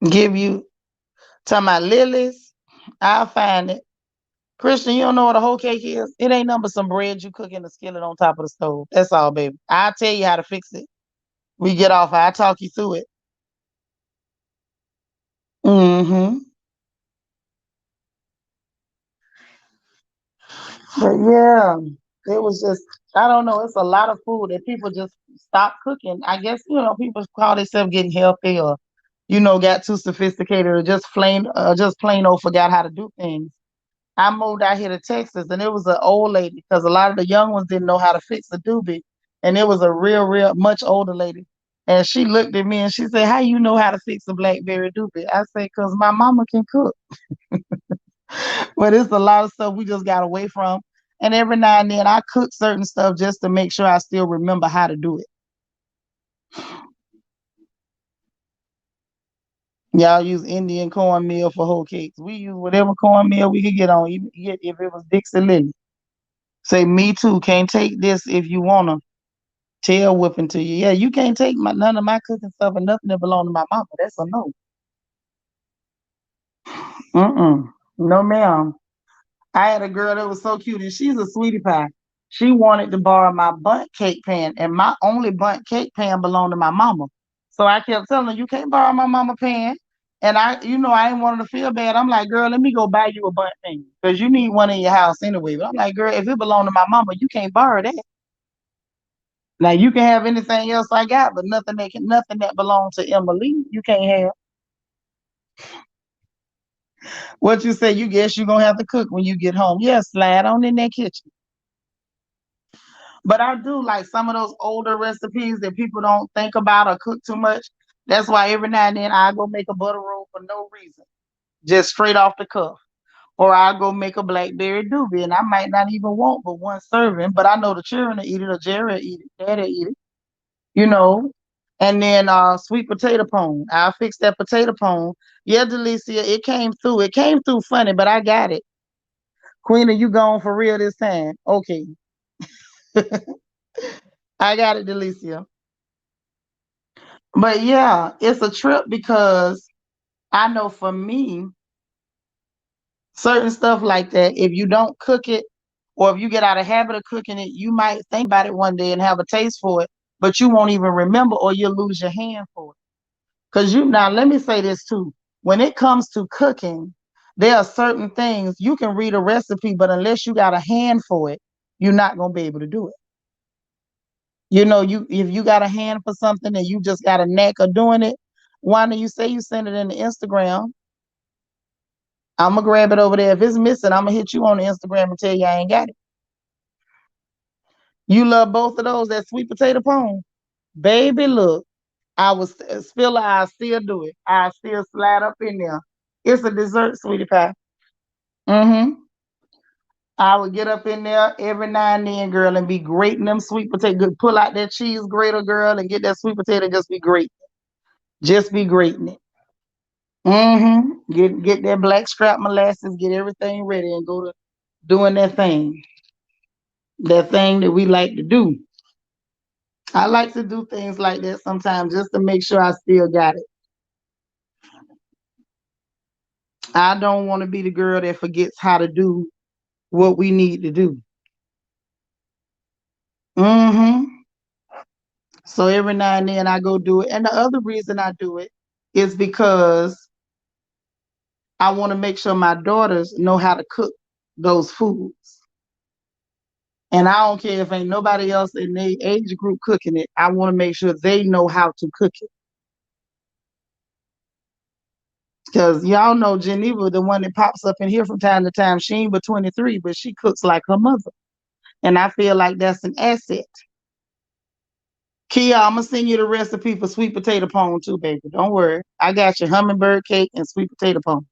give you to my lilies. I'll find it. Christian, you don't know what a whole cake is? It ain't nothing but some bread you cook in the skillet on top of the stove. That's all, baby. I'll tell you how to fix it. We get off. I'll talk you through it. Mm-hmm. But yeah, it was just, I don't know. It's a lot of food that people just stop cooking. I guess, people call themselves getting healthy or, got too sophisticated or just plain old forgot how to do things. I moved out here to Texas and it was an old lady because a lot of the young ones didn't know how to fix a doobie. And it was a real, much older lady. And she looked at me and she said, "How you know how to fix a blackberry doobie?" I said, "Because my mama can cook." But it's a lot of stuff we just got away from. And every now and then I cook certain stuff just to make sure I still remember how to do it. Y'all use Indian cornmeal for whole cakes. We use whatever cornmeal we could get on, even if it was Dixie Lily. Say, "Me too. Can't take this if you wanna." Tail whipping to you. Yeah, you can't take none of my cooking stuff and nothing that belong to my mama. That's a no. Mm-mm. No, ma'am. I had a girl that was so cute, and she's a sweetie pie. She wanted to borrow my bundt cake pan, and my only bundt cake pan belonged to my mama. So I kept telling her, "You can't borrow my mama pan." And I didn't want her to feel bad. I'm like, "Girl, let me go buy you a bundt pan because you need one in your house anyway." But I'm like, "Girl, if it belonged to my mama, you can't borrow that. Now you can have anything else I got, but nothing that belongs to Emily, you can't have." What you say? You guess you're gonna have to cook when you get home. Yeah, slide on in that kitchen. But I do like some of those older recipes that people don't think about or cook too much. That's why every now and then I go make a butter roll for no reason, just straight off the cuff. Or I go make a blackberry doobie, and I might not even want but one serving, but I know the children will eat it, or Jerry will eat it, Daddy will eat it, you know. And then sweet potato pone. I'll fix that potato pone. Yeah, Delicia, it came through. It came through funny, but I got it. Queen, are you gone for real this time? Okay. I got it, Delicia. But yeah, it's a trip because I know for me, certain stuff like that, if you don't cook it or if you get out of habit of cooking it, you might think about it one day and have a taste for it, but you won't even remember or you'll lose your hand for it. Because now let me say this too. When it comes to cooking, there are certain things you can read a recipe, but unless you got a hand for it, you're not gonna be able to do it. You if you got a hand for something and you just got a knack of doing it, why don't you say you send it in the Instagram? I'm gonna grab it over there. If it's missing, I'm gonna hit you on the Instagram and tell you I ain't got it. You love both of those, that sweet potato pone. Baby, look, I was still I still do it. I still slide up in there. It's a dessert, sweetie pie. Mm-hmm. I would get up in there every now and then, girl, and be grating them sweet potato. Pull out that cheese grater, girl, and get that sweet potato and just be great. Just be grating it. Mm-hmm. Get that black strap molasses, get everything ready, and go to doing that thing. That thing that we like to do. I like to do things like that sometimes just to make sure I still got it. I don't want to be the girl that forgets how to do what we need to do. Mm-hmm. So every now and then I go do it. And the other reason I do it is because I want to make sure my daughters know how to cook those foods. And I don't care if ain't nobody else in their age group cooking it. I want to make sure they know how to cook it. Because y'all know Geneva, the one that pops up in here from time to time, she ain't but 23, but she cooks like her mother. And I feel like that's an asset. Kia, I'm gonna send you the recipe for sweet potato pone too, baby. Don't worry. I got your hummingbird cake and sweet potato pone.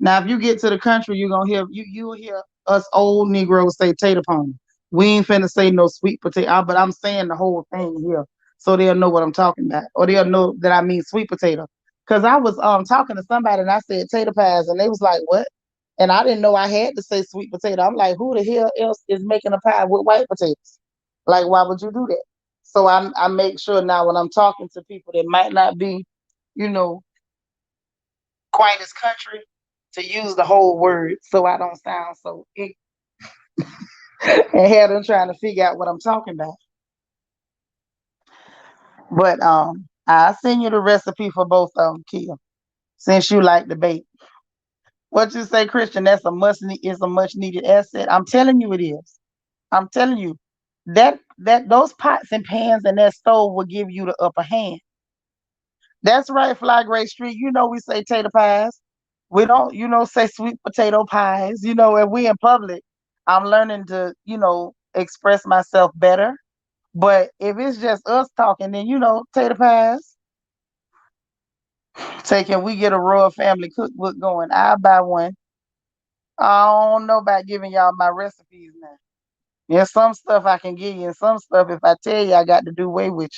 Now, if you get to the country, you're gonna hear you'll hear us old Negroes say tater pone. We ain't finna say no sweet potato, but I'm saying the whole thing here so they'll know what I'm talking about, or they'll know that I mean sweet potato. Cause I was talking to somebody and I said tater pies, and they was like, "What?" And I didn't know I had to say sweet potato. I'm like, "Who the hell else is making a pie with white potatoes? Like, why would you do that?" So I make sure now when I'm talking to people that might not be, you know, quite as country to use the whole word so I don't sound so and have them trying to figure out what I'm talking about. But I'll send you the recipe for both of them, Kia, since you like the bake. What you say, Christian? That's a is a much needed asset. I'm telling you it is. I'm telling you that those pots and pans and that stove will give you the upper hand. That's right, Fly Gray Street. You know we say tater pies. We don't, say sweet potato pies. If we in public, I'm learning to, express myself better. But if it's just us talking, then tater pies. Say, can we get a royal family cookbook going? I'll buy one. I don't know about giving y'all my recipes now. There's some stuff I can give you, and some stuff if I tell you I got to do away with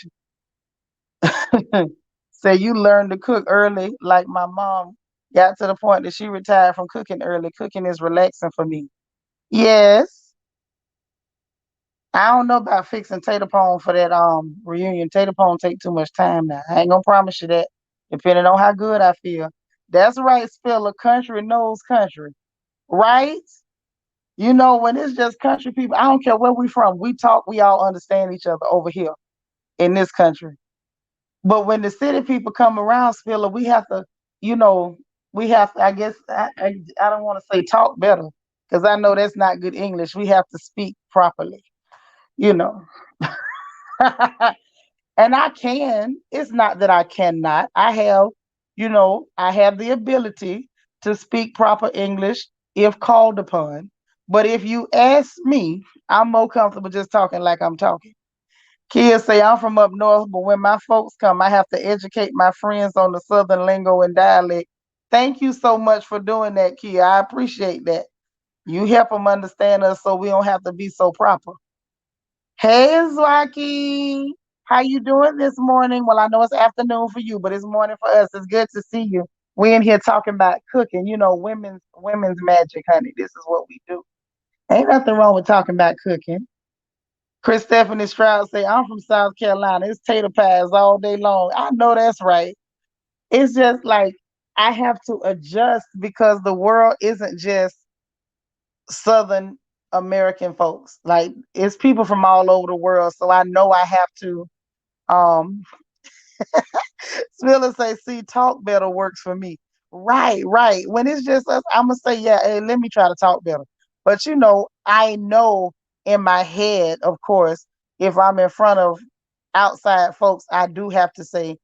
you. Say you learn to cook early, like my mom got to the point that she retired from cooking early. Cooking is relaxing for me. Yes. I don't know about fixing tater pone for that reunion. Tater pone take too much time now. I ain't gonna promise you that. Depending on how good I feel. That's right, Spiller. Country knows country. Right? When it's just country people, I don't care where we from. We talk, we all understand each other over here in this country. But when the city people come around, Spiller, we have to, you know, we have to, I guess, I don't want to say talk better because I know that's not good English. We have to speak properly, you know. And I can. It's not that I cannot. I have the ability to speak proper English if called upon. But if you ask me, I'm more comfortable just talking like I'm talking. Kids say I'm from up north, but when my folks come, I have to educate my friends on the southern lingo and dialect. Thank you so much for doing that, Kia. I appreciate that. You help them understand us so we don't have to be so proper. Hey, Zwaki. How you doing this morning? Well, I know it's afternoon for you, but it's morning for us. It's good to see you. We in here talking about cooking. Women's magic, honey. This is what we do. Ain't nothing wrong with talking about cooking. Chris Stephanie Stroud say, I'm from South Carolina. It's tater pies all day long. I know that's right. It's just like I have to adjust because the world isn't just Southern American folks. Like it's people from all over the world. So I know I have to um Spiller say, see, talk better works for me. Right, right. When it's just us, I'm gonna say, yeah, hey, let me try to talk better. But I know in my head, of course, if I'm in front of outside folks, I do have to say,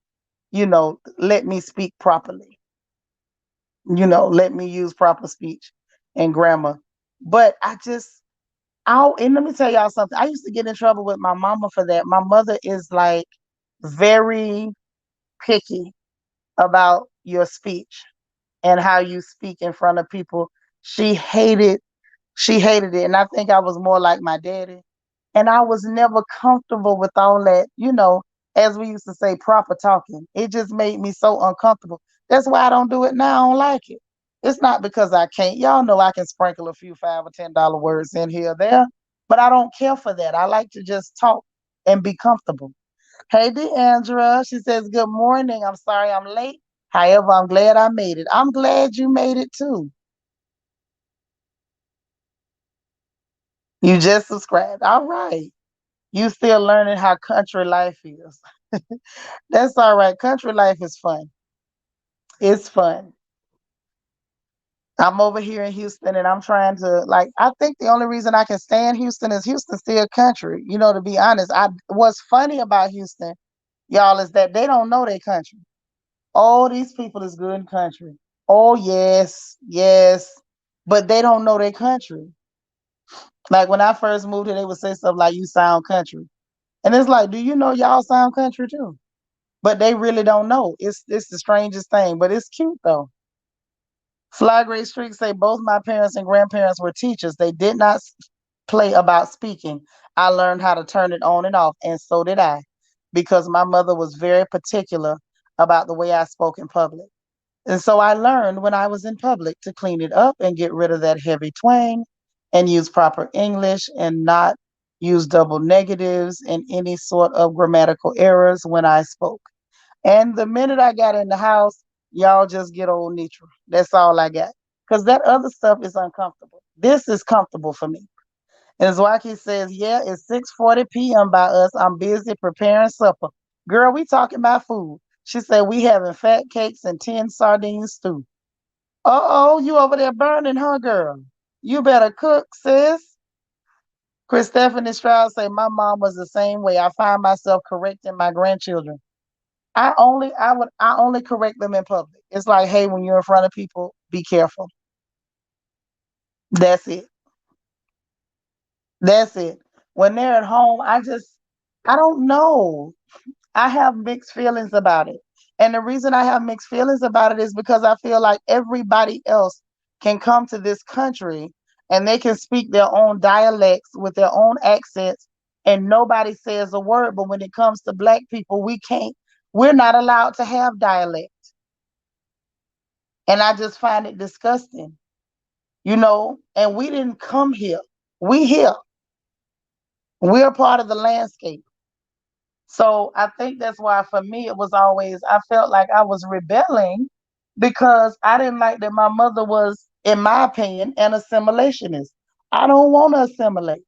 let me speak properly. Let me use proper speech and grammar. But and let me tell y'all something. I used to get in trouble with my mama for that. My mother is like very picky about your speech and how you speak in front of people. She hated she hated it. And I think I was more like my daddy. And I was never comfortable with all that, as we used to say, proper talking. It just made me so uncomfortable. That's why I don't do it now. I don't like it. It's not because I can't. Y'all know I can sprinkle a few $5 or $10 words in here or there, but I don't care for that. I like to just talk and be comfortable. Hey, Deandra. She says, good morning. I'm sorry I'm late. However, I'm glad I made it. I'm glad you made it too. You just subscribed. All right. You still learning how country life is. That's all right. Country life is fun. It's fun. I'm over here in Houston and I'm trying to I think the only reason I can stand Houston is Houston still country. To be honest, what's funny about Houston, y'all, is that they don't know their country. All these people is good in country. Oh yes, yes. But they don't know their country. Like when I first moved here, they would say stuff like you sound country. And it's like, do you know y'all sound country too? But they really don't know. It's the strangest thing, but it's cute though. Fly Great Streak say both my parents and grandparents were teachers. They did not play about speaking. I learned how to turn it on and off, and so did I, because my mother was very particular about the way I spoke in public. And so I learned when I was in public to clean it up and get rid of that heavy twang and use proper English and not use double negatives and any sort of grammatical errors when I spoke. And the minute I got in the house, y'all just get old neutral. That's all I got. Because that other stuff is uncomfortable. This is comfortable for me. And Zwaki says, yeah, it's 6:40 p.m. by us. I'm busy preparing supper. Girl, we talking about food. She said, we having fat cakes and 10 sardines stew. Uh-oh, you over there burning, huh, girl? You better cook, sis. Chris Stephanie Stroud say, my mom was the same way. I find myself correcting my grandchildren. I only correct them in public. It's like, hey, when you're in front of people, be careful. That's it. That's it. When they're at home, I don't know. I have mixed feelings about it. And the reason I have mixed feelings about it is because I feel like everybody else can come to this country and they can speak their own dialects with their own accents and nobody says a word. But when it comes to Black people, we're not allowed to have dialect. And I just find it disgusting, and we didn't come here. We here. We're part of the landscape. So I think that's why for me it was always I felt like I was rebelling because I didn't like that my mother was, in my opinion, an assimilationist. I don't want to assimilate.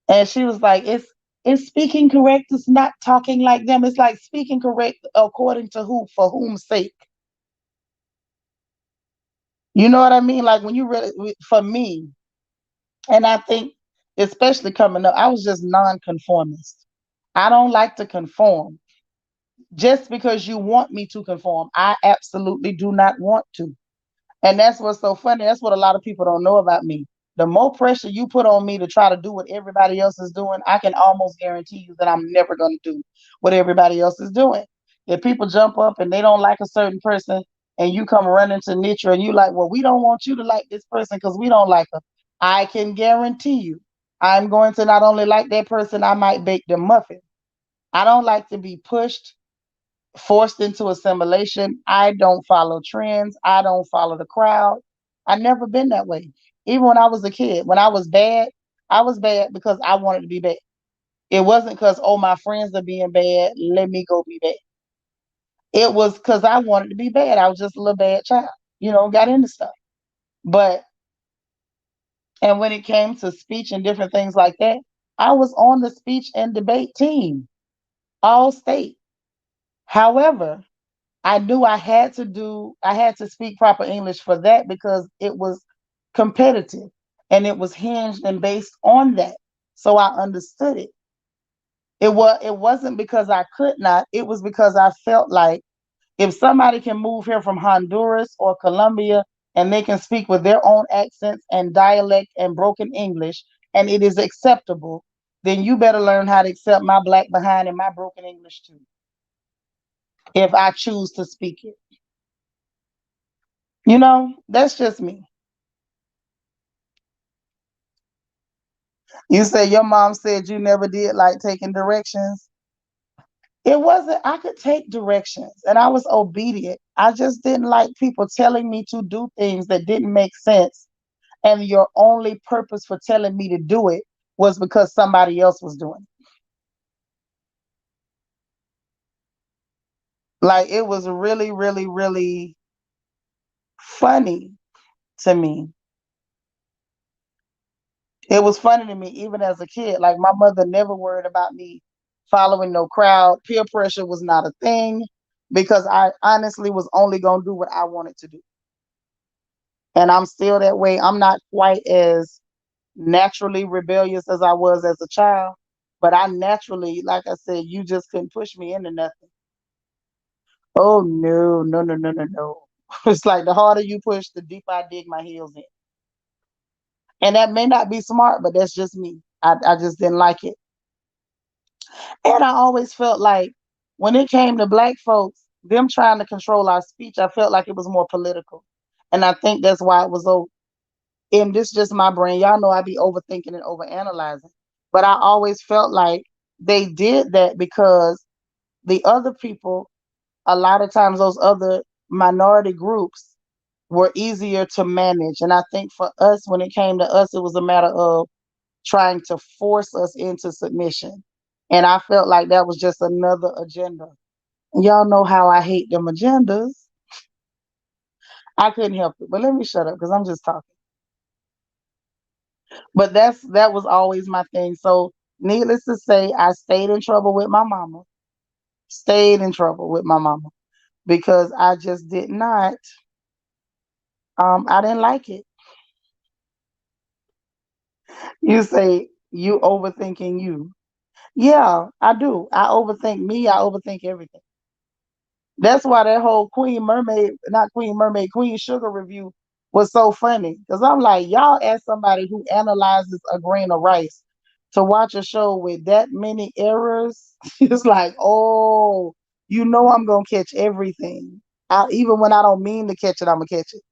And she was like, it's speaking correct, it's not talking like them. It's like speaking correct according to who, for whom's sake. You know what I mean? Like when you really, for me, and I think especially coming up, I was just nonconformist. I don't like to conform. Just because you want me to conform, I absolutely do not want to. And that's what's so funny. That's what a lot of people don't know about me. The more pressure you put on me to try to do what everybody else is doing, I can almost guarantee you that I'm never going to do what everybody else is doing. If people jump up and they don't like a certain person and you come running to Nitra and you like, well, we don't want you to like this person because we don't like her. I can guarantee you I'm going to not only like that person, I might bake them muffins. I don't like to be pushed, forced into assimilation. I don't follow trends. I don't follow the crowd. I've never been that way. Even when I was a kid, when I was bad because I wanted to be bad. It wasn't because, oh, my friends are being bad, let me go be bad. It was because I wanted to be bad. I was just a little bad child, got into stuff. But, and when it came to speech and different things like that, I was on the speech and debate team, all state. However, I had to speak proper English for that because it was competitive and it was hinged and based on that. So I understood it. It wasn't because I could not, it was because I felt like if somebody can move here from Honduras or Colombia and they can speak with their own accents and dialect and broken English and it is acceptable, then you better learn how to accept my Black behind and my broken English too, if I choose to speak it. That's just me. You say your mom said you never did like taking directions. It wasn't, I could take directions and I was obedient. I just didn't like people telling me to do things that didn't make sense. And your only purpose for telling me to do it was because somebody else was doing it. Like it was really, really, really funny to me. It was funny to me even as a kid. Like my mother never worried about me following no crowd. Peer pressure was not a thing because I honestly was only going to do what I wanted to do. And I'm still that way. I'm not quite as naturally rebellious as I was as a child, but I naturally, like I said, you just couldn't push me into nothing. Oh no, no, no, no, no, no. It's like the harder you push, the deeper I dig my heels in. And that may not be smart, but that's just me. I just didn't like it. And I always felt like when it came to black folks, them trying to control our speech, I felt like it was more political. And I think that's why it was so, and this is just my brain. Y'all know I be overthinking and overanalyzing. But I always felt like they did that because the other people, a lot of times those other minority groups were easier to manage. And I think for us, when it came to us, it was a matter of trying to force us into submission. And I felt like that was just another agenda. Y'all know how I hate them agendas. I couldn't help it. But let me shut up because I'm just talking. But that was always my thing. So needless to say, I stayed in trouble with my mama. Stayed in trouble with my mama because I just did not I didn't like it. You say you overthinking you. Yeah, I do. I overthink me, I overthink everything. That's why that whole Queen Mermaid, not Queen Mermaid, Queen Sugar review was so funny. Because I'm like, y'all ask somebody who analyzes a grain of rice to watch a show with that many errors. It's like, oh, you know I'm gonna catch everything. Even when I don't mean to catch it, I'm gonna catch it.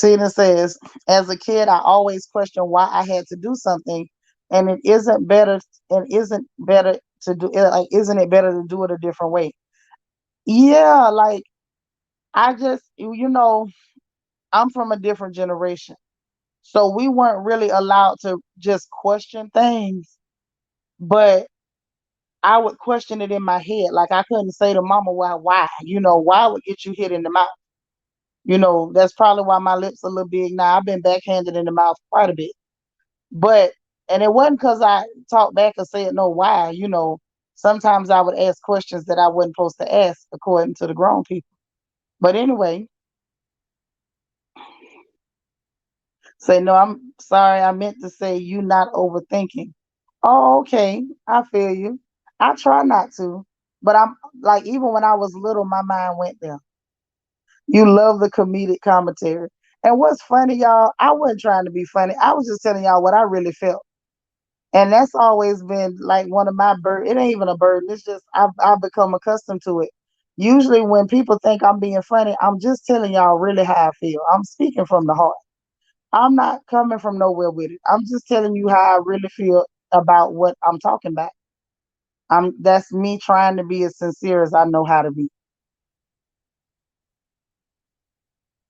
Tina says, as a kid, I always questioned why I had to do something, and isn't better to do like, isn't it better to do it a different way? Yeah, like I just, I'm from a different generation. So we weren't really allowed to just question things, but I would question it in my head. Like I couldn't say to mama why would get you hit in the mouth? That's probably why my lips are a little big now. I've been backhanded in the mouth quite a bit. But and it wasn't because I talked back or said no why. Sometimes I would ask questions that I wasn't supposed to ask according to the grown people. But anyway, say, no, I'm sorry. I meant to say you not overthinking. Oh, okay. I feel you. I try not to, but I'm like, even when I was little, my mind went there. You love the comedic commentary. And what's funny, y'all, I wasn't trying to be funny. I was just telling y'all what I really felt. And that's always been like one of my burden. It ain't even a burden. It's just I've become accustomed to it. Usually when people think I'm being funny, I'm just telling y'all really how I feel. I'm speaking from the heart. I'm not coming from nowhere with it. I'm just telling you how I really feel about what I'm talking about. That's me trying to be as sincere as I know how to be.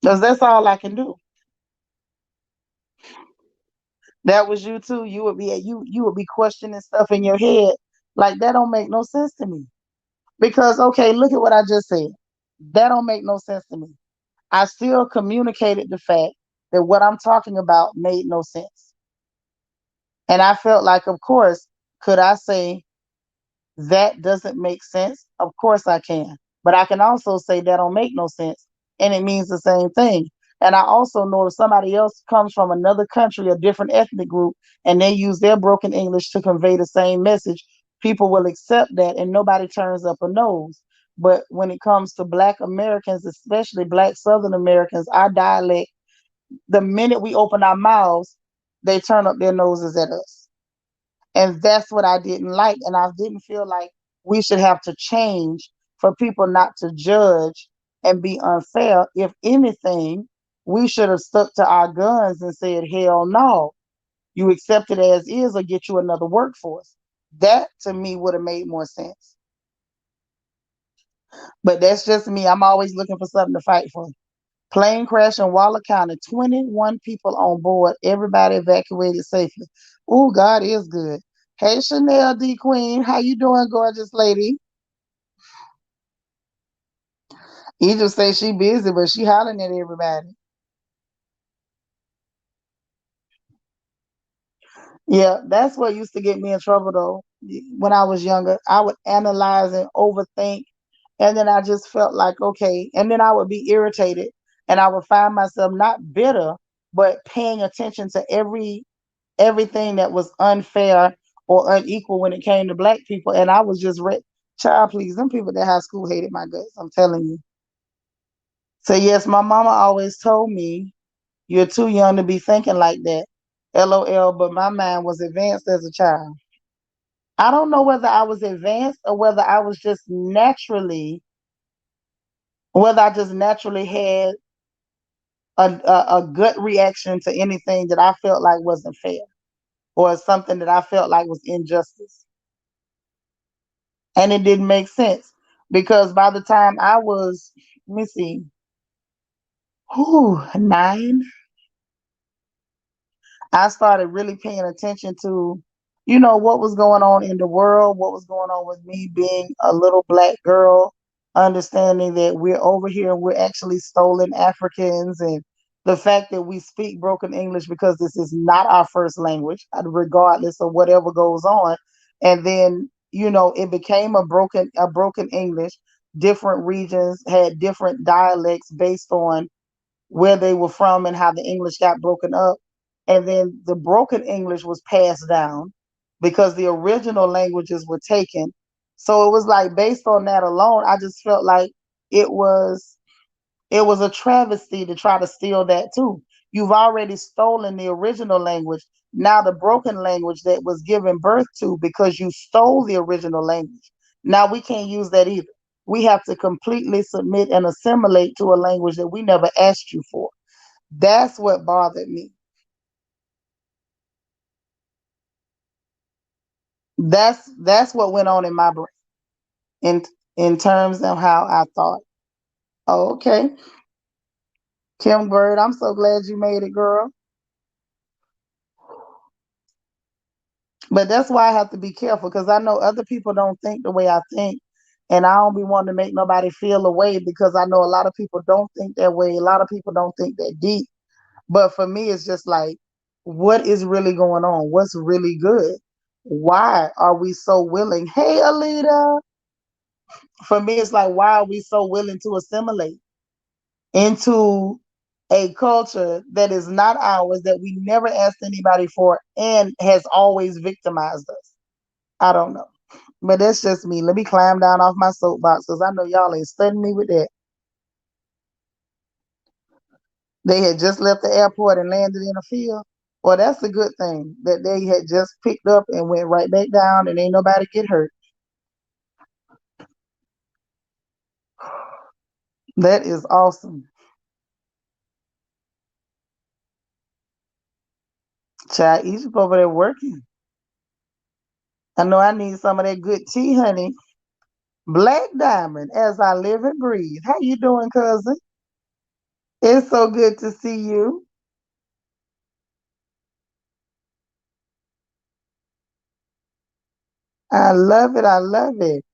Because that's all I can do. That was you too. You would be questioning stuff in your head. Like that don't make no sense to me. Because okay, look at what I just said. That don't make no sense to me. I still communicated the fact that what I'm talking about made no sense. And I felt like, of course, could I say that doesn't make sense? Of course I can. But I can also say that don't make no sense. And it means the same thing. And I also know if somebody else comes from another country, a different ethnic group, and they use their broken English to convey the same message, people will accept that and nobody turns up a nose. But when it comes to Black Americans, especially Black Southern Americans, our dialect, the minute we open our mouths, they turn up their noses at us. And that's what I didn't like. And I didn't feel like we should have to change for people not to judge and be unfair. If anything, we should have stuck to our guns and said, hell no, you accept it as is or get you another workforce. That to me would have made more sense. But that's just me. I'm always looking for something to fight for. Plane crash in Waller County, 21 people on board, everybody evacuated safely. Oh, God is good. Hey, Chanel D. Queen, how you doing, gorgeous lady? He just say she busy, but she hollering at everybody. Yeah, that's what used to get me in trouble, though. When I was younger, I would analyze and overthink, and then I just felt like, okay, and then I would be irritated, and I would find myself not bitter, but paying attention to everything that was unfair or unequal when it came to black people. And I was just child, please, them people at high school hated my guts. I'm telling you. So yes, my mama always told me, you're too young to be thinking like that. LOL, but my mind was advanced as a child. I don't know whether I was advanced or whether I just naturally had a gut reaction to anything that I felt like wasn't fair or something that I felt like was injustice. And it didn't make sense because by the time I was, let me see, 9, I started really paying attention to, what was going on in the world, what was going on with me being a little black girl, understanding that we're over here and we're actually stolen Africans, and the fact that we speak broken English because this is not our first language, regardless of whatever goes on. And then, it became a broken English. Different regions had different dialects based on where they were from and how the English got broken up. And then the broken English was passed down because the original languages were taken. So it was like based on that alone, I just felt like it was it was a travesty to try to steal that too. You've already stolen the original language. Now the broken language that was given birth to because you stole the original language. Now we can't use that either. We have to completely submit and assimilate to a language that we never asked you for. That's what bothered me. That's what went on in my brain in in terms of how I thought. Oh, okay. Kim Bird, I'm so glad you made it, girl. But that's why I have to be careful because I know other people don't think the way I think. And I don't be wanting to make nobody feel away because I know a lot of people don't think that way. A lot of people don't think that deep. But for me, it's just like, what is really going on? What's really good? Why are we so willing? Hey, Alita. For me, it's like, why are we so willing to assimilate into a culture that is not ours, that we never asked anybody for, and has always victimized us? I don't know. But that's just me. Let me climb down off my soapbox because I know y'all ain't studying me with that. They had just left the airport and landed in a field. Well, that's a good thing that they had just picked up and went right back down and ain't nobody get hurt. That is awesome. Child, Egypt over there working. I know I need some of that good tea, honey. Black Diamond, as I live and breathe. How you doing, cousin? It's so good to see you. I love it. I love it.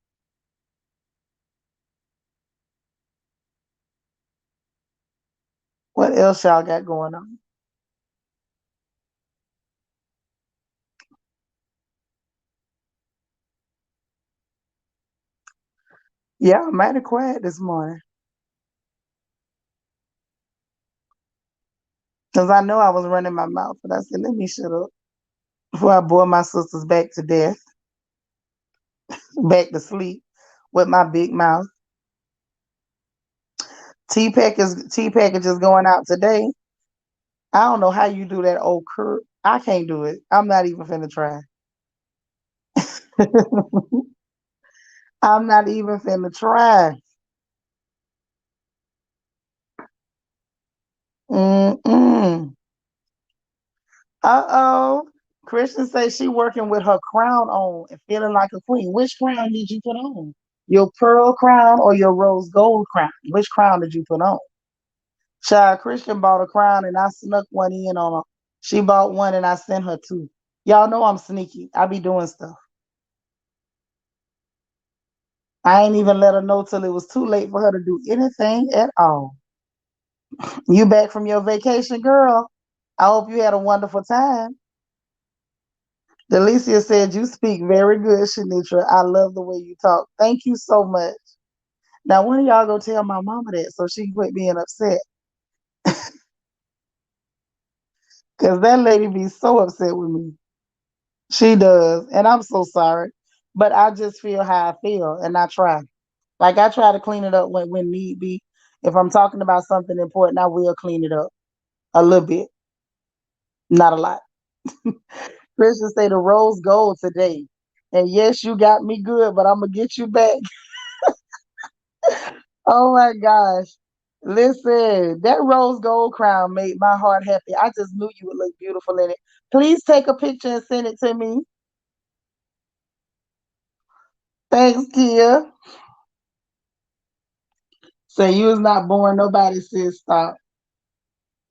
What else y'all got going on? Yeah, I'm mighty quiet this morning because I know I was running my mouth, but I said, let me shut up before I bore my sisters back to death, back to sleep with my big mouth. Tea package is going out today. I don't know how you do that old curl. I can't do it. I'm not even finna try. I'm not even finna try. Mm-mm. Uh-oh. Christian says she working with her crown on and feeling like a queen. Which crown did you put on? Your pearl crown or your rose gold crown? Which crown did you put on? Child, Christian bought a crown and I snuck one in on her. She bought one and I sent her two. Y'all know I'm sneaky. I be doing stuff. I ain't even let her know till it was too late for her to do anything at all. You back from your vacation, girl? I hope you had a wonderful time. Delicia said, you speak very good, Shanitra. I love the way you talk. Thank you so much. Now, when y'all go tell my mama that so she can quit being upset? Because that lady be so upset with me. She does. And I'm so sorry. But I just feel how I feel and I try. Like I try to clean it up when need be. If I'm talking about something important, I will clean it up a little bit, not a lot. Christian say the rose gold today. And yes, you got me good, but I'm gonna get you back. Oh my gosh. Listen, that rose gold crown made my heart happy. I just knew you would look beautiful in it. Please take a picture and send it to me. Thanks, Kia. Say you was not born. Nobody said stop.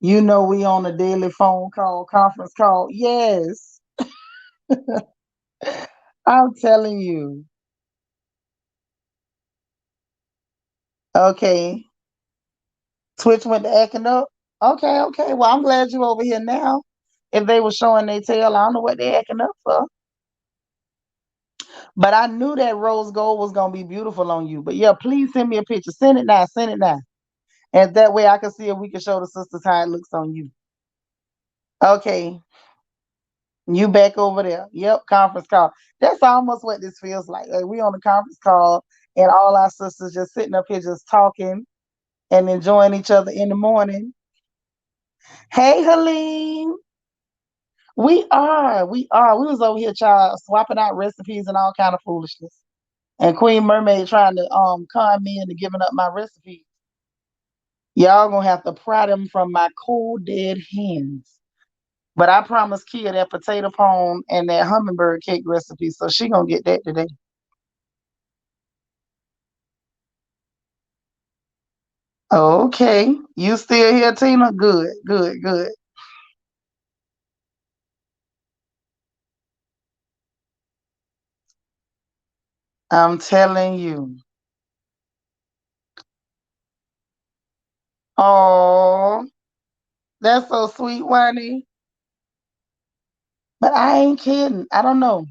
You know we on a daily phone call, conference call. Yes, I'm telling you. Okay, Twitch went to acting up. Okay, okay. Well, I'm glad you over here now. If they were showing their tail, I don't know what they acting up for. But I knew that rose gold was gonna be beautiful on you. But yeah, please send me a picture. Send it now. Send it now. And that way I can see if we can show the sisters how it looks on you. Okay, you back over there. Yep, conference call. That's almost what this feels like. Like we on a conference call and all our sisters just sitting up here just talking and enjoying each other in the morning. Hey, Helene. We was over here, child, swapping out recipes and all kind of foolishness. And Queen Mermaid trying to con me into giving up my recipes. Y'all gonna have to pry them from my cold dead hands. But I promised Kia that potato pone and that hummingbird cake recipe, so she gonna get that today. Okay. You still here, Tina? Good, good, good. I'm telling you. Oh, that's so sweet, Wani. But I ain't kidding. I don't know.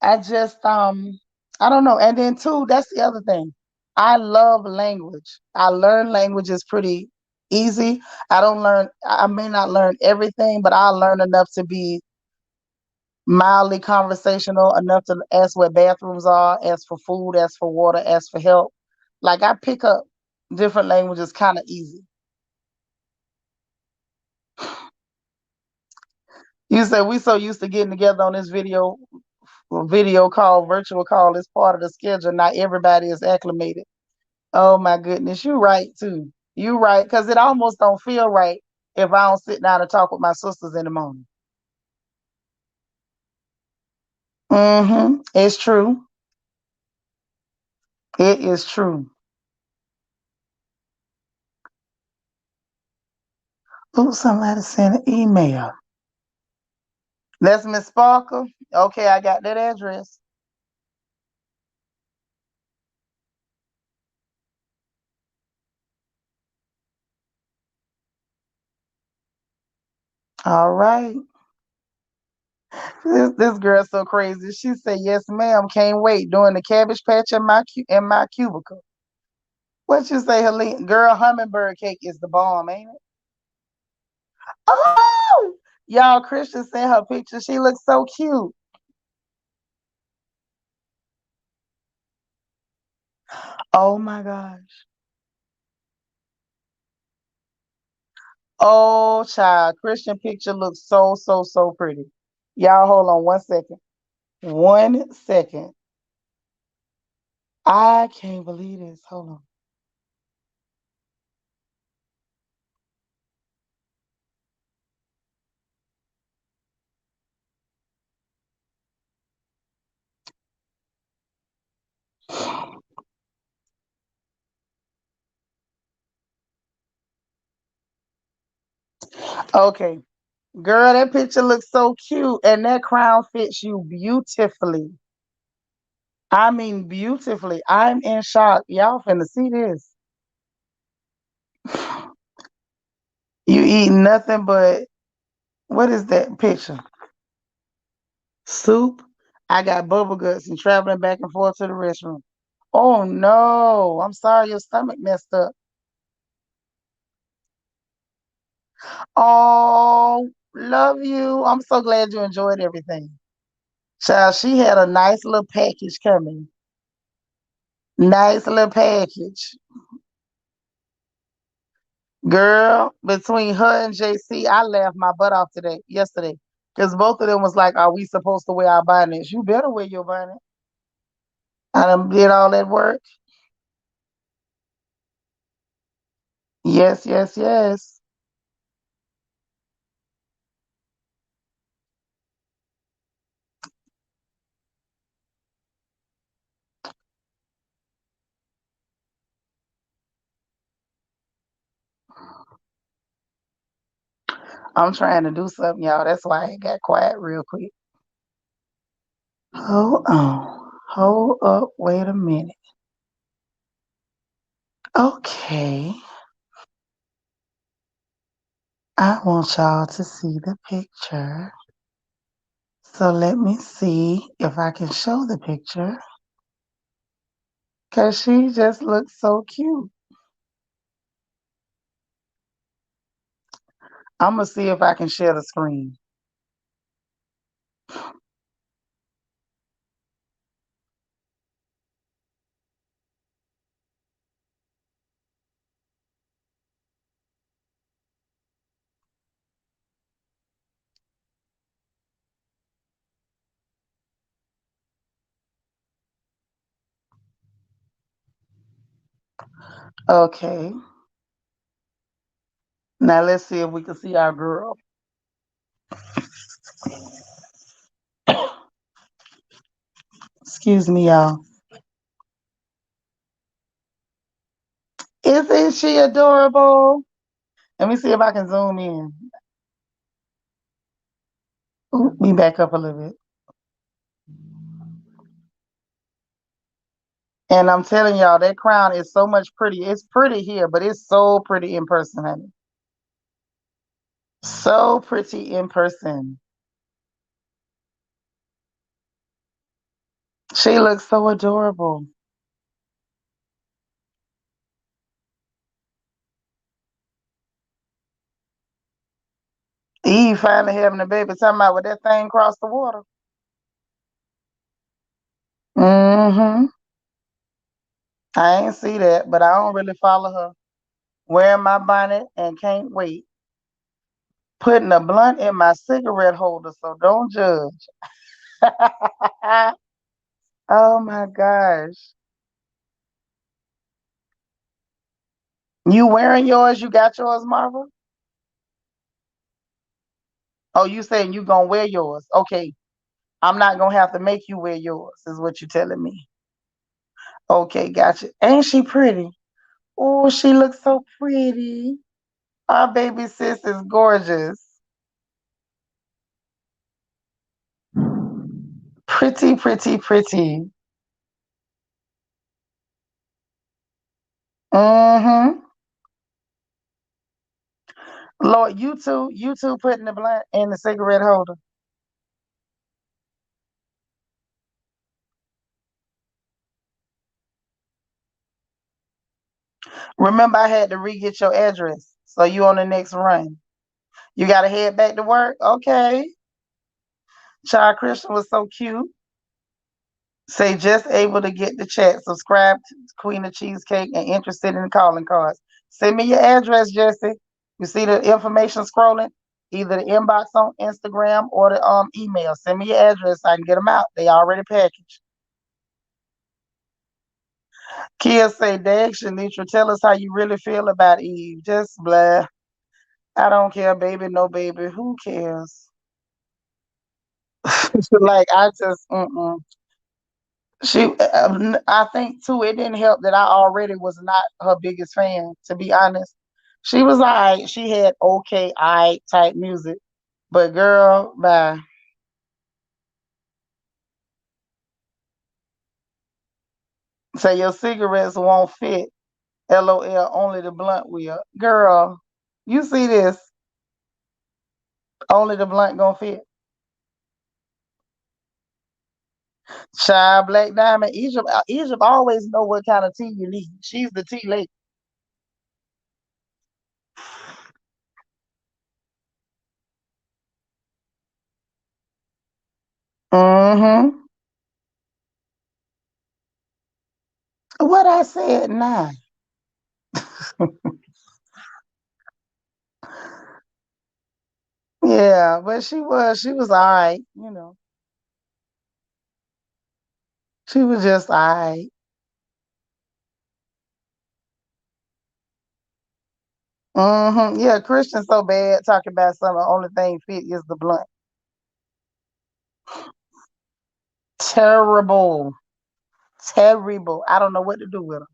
I just I don't know. And then too, that's the other thing. I love language. I learn languages pretty easy. I may not learn everything, but I learn enough to be mildly conversational, enough to ask where bathrooms are, ask for food, ask for water, ask for help. Like I pick up different languages kind of easy. You said we so used to getting together on this video call, virtual call is part of the schedule. Not everybody is acclimated. Oh my goodness, you right too. You right, because it almost don't feel right if I don't sit down and talk with my sisters in the morning. Mm-hmm. It's true. It is true. Oh, somebody sent an email. That's Miss Sparkle. Okay, I got that address. All right. This girl's so crazy. She said, "Yes, ma'am. Can't wait." Doing the cabbage patch in my cubicle. What you say, Helene? Girl, hummingbird cake is the bomb, ain't it? Oh, y'all, Christian sent her picture. She looks so cute. Oh my gosh. Oh, child. Christian picture looks so, so, so pretty. Y'all, hold on 1 second. 1 second. I can't believe this. Hold on. Okay. Girl, that picture looks so cute, and that crown fits you beautifully. I mean, beautifully. I'm in shock. Y'all finna see this. You eat nothing but what is that picture? Soup. I got bubble guts and traveling back and forth to the restroom. Oh no. I'm sorry your stomach messed up. Oh, love you. I'm so glad you enjoyed everything. Child, she had a nice little package coming. Nice little package. Girl, between her and JC, I laughed my butt off yesterday. Because both of them was like, are we supposed to wear our bonnets? You better wear your bonnet. I done did all that work. Yes, yes, yes. I'm trying to do something, y'all. That's why I got quiet real quick. Hold on. Hold up. Wait a minute. Okay. I want y'all to see the picture. So let me see if I can show the picture. Because she just looks so cute. I'm going to see if I can share the screen. Okay. Now let's see if we can see our girl. Excuse me, y'all. Isn't she adorable? Let me see if I can zoom in. Ooh, me back up a little bit. And I'm telling y'all, that crown is so much pretty. It's pretty here, but it's so pretty in person, honey. So pretty in person. She looks so adorable. Eve finally having a baby, talking about with that thing cross the water. Mm-hmm. I ain't see that, but I don't really follow her. Wearing my bonnet and can't wait. Putting a blunt in my cigarette holder, so don't judge. Oh my gosh. You wearing yours? You got yours, Marva? Oh, you saying you gonna wear yours? Okay. I'm not gonna have to make you wear yours, is what you're telling me. Okay, gotcha. Ain't she pretty? Oh, she looks so pretty. Our baby sis is gorgeous. Pretty, pretty, pretty. Mm-hmm. Lord, you two putting the blunt in the cigarette holder. Remember, I had to re-get your address. So you on the next run. You gotta head back to work? Okay. Child Christian was so cute. Say just able to get the chat. Subscribe to Queen of Cheesecake and interested in the calling cards. Send me your address, Jesse. You see the information scrolling? Either the inbox on Instagram or the email. Send me your address so I can get them out. They already packaged. Kia say, Dag, Shanitra, tell us how you really feel about Eve. Just blah. I don't care, baby, no baby. Who cares? Like, I just, I think too, it didn't help that I already was not her biggest fan, to be honest. She was all right. She had okay, I type music. But girl, bye. Say your cigarettes won't fit. LOL, only the blunt will. Girl, you see this? Only the blunt gonna fit. Child, Black Diamond, Egypt always know what kind of tea you need. She's the tea lady. Mm-hmm. What I said now. Yeah, but she was all right, She was just all right. Yeah, Christian so bad talking about something. The only thing fit is the blunt. Terrible. Terrible. I don't know what to do with her.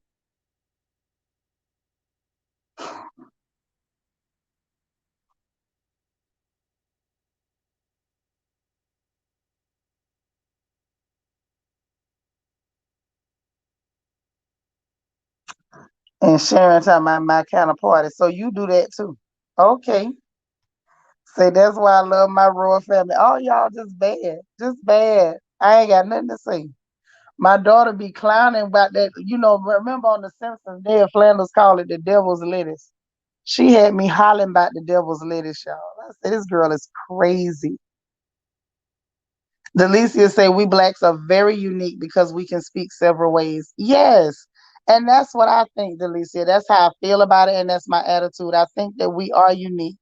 And Sharon talking about my kind of party. So you do that too. Okay. Say that's why I love my royal family. Oh, y'all just bad. Just bad. I ain't got nothing to say. My daughter be clowning about that. Remember on The Simpsons, Ned Flanders called it the devil's lettuce. She had me hollering about the devil's lettuce, y'all. I said, this girl is crazy. Delicia say we blacks are very unique because we can speak several ways. Yes. And that's what I think, Delicia. That's how I feel about it, and that's my attitude. I think that we are unique.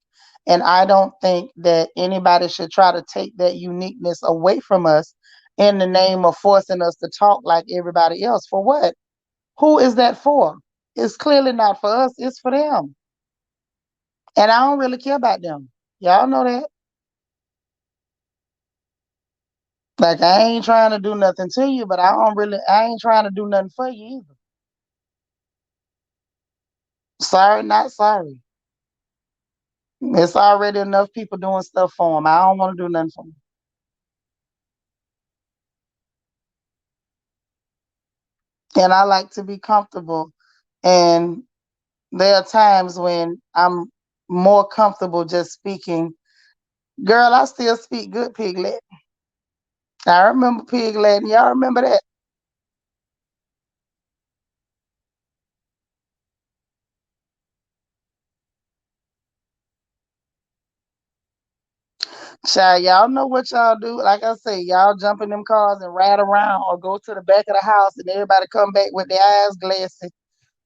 And I don't think that anybody should try to take that uniqueness away from us in the name of forcing us to talk like everybody else. For what? Who is that for? It's clearly not for us, it's for them. And I don't really care about them. Y'all know that. Like I ain't trying to do nothing to you, but I ain't trying to do nothing for you either. Sorry, not sorry. It's already enough people doing stuff for them. I don't want to do nothing for them. And I like to be comfortable. And there are times when I'm more comfortable just speaking. Girl, I still speak good piglet. I remember piglet. Y'all remember that? Child, y'all know what y'all do. Like I say, y'all jump in them cars and ride around or go to the back of the house and everybody come back with their eyes glassy,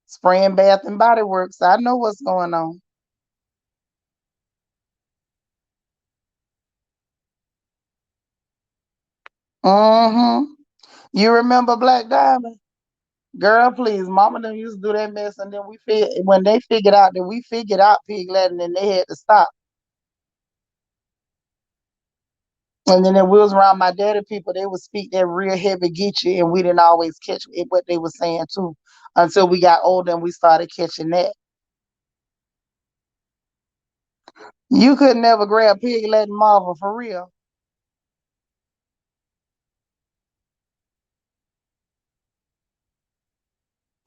spraying Bath and Body Works. I know what's going on. Mm-hmm. You remember Black Diamond? Girl, please. Mama done used to do that mess and then when they figured out that we figured out pig Latin and they had to stop. And then it was around my daddy people, they would speak that real heavy Geechee and we didn't always catch what they were saying too until we got older and we started catching that. You could never grab pig Latin Marvel for real.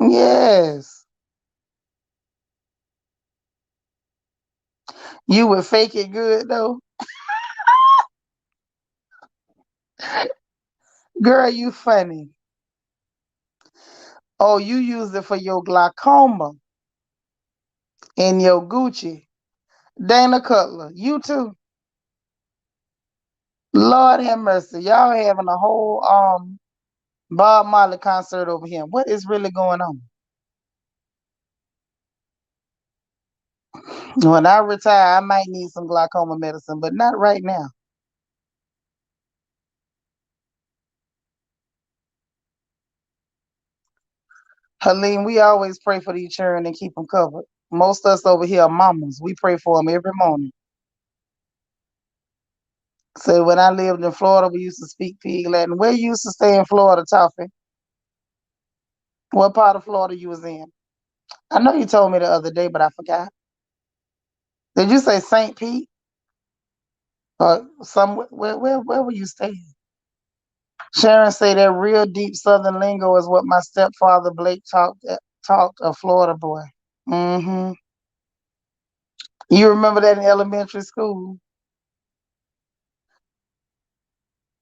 Yes. You would fake it good though. Girl, you funny. Oh, you used it for your glaucoma and your Gucci. Dana Cutler, you too. Lord have mercy. Y'all having a whole Bob Marley concert over here. What is really going on? When I retire, I might need some glaucoma medicine, but not right now. Helene, we always pray for the children and keep them covered. Most of us over here are mamas. We pray for them every morning. So when I lived in Florida, we used to speak pig Latin. Where you used to stay in Florida, Toffee? What part of Florida you was in? I know you told me the other day, but I forgot. Did you say St. Pete? Or somewhere? Where were you staying? Sharon say that real deep Southern lingo is what my stepfather Blake talked a Florida boy. Hmm. You remember that in elementary school?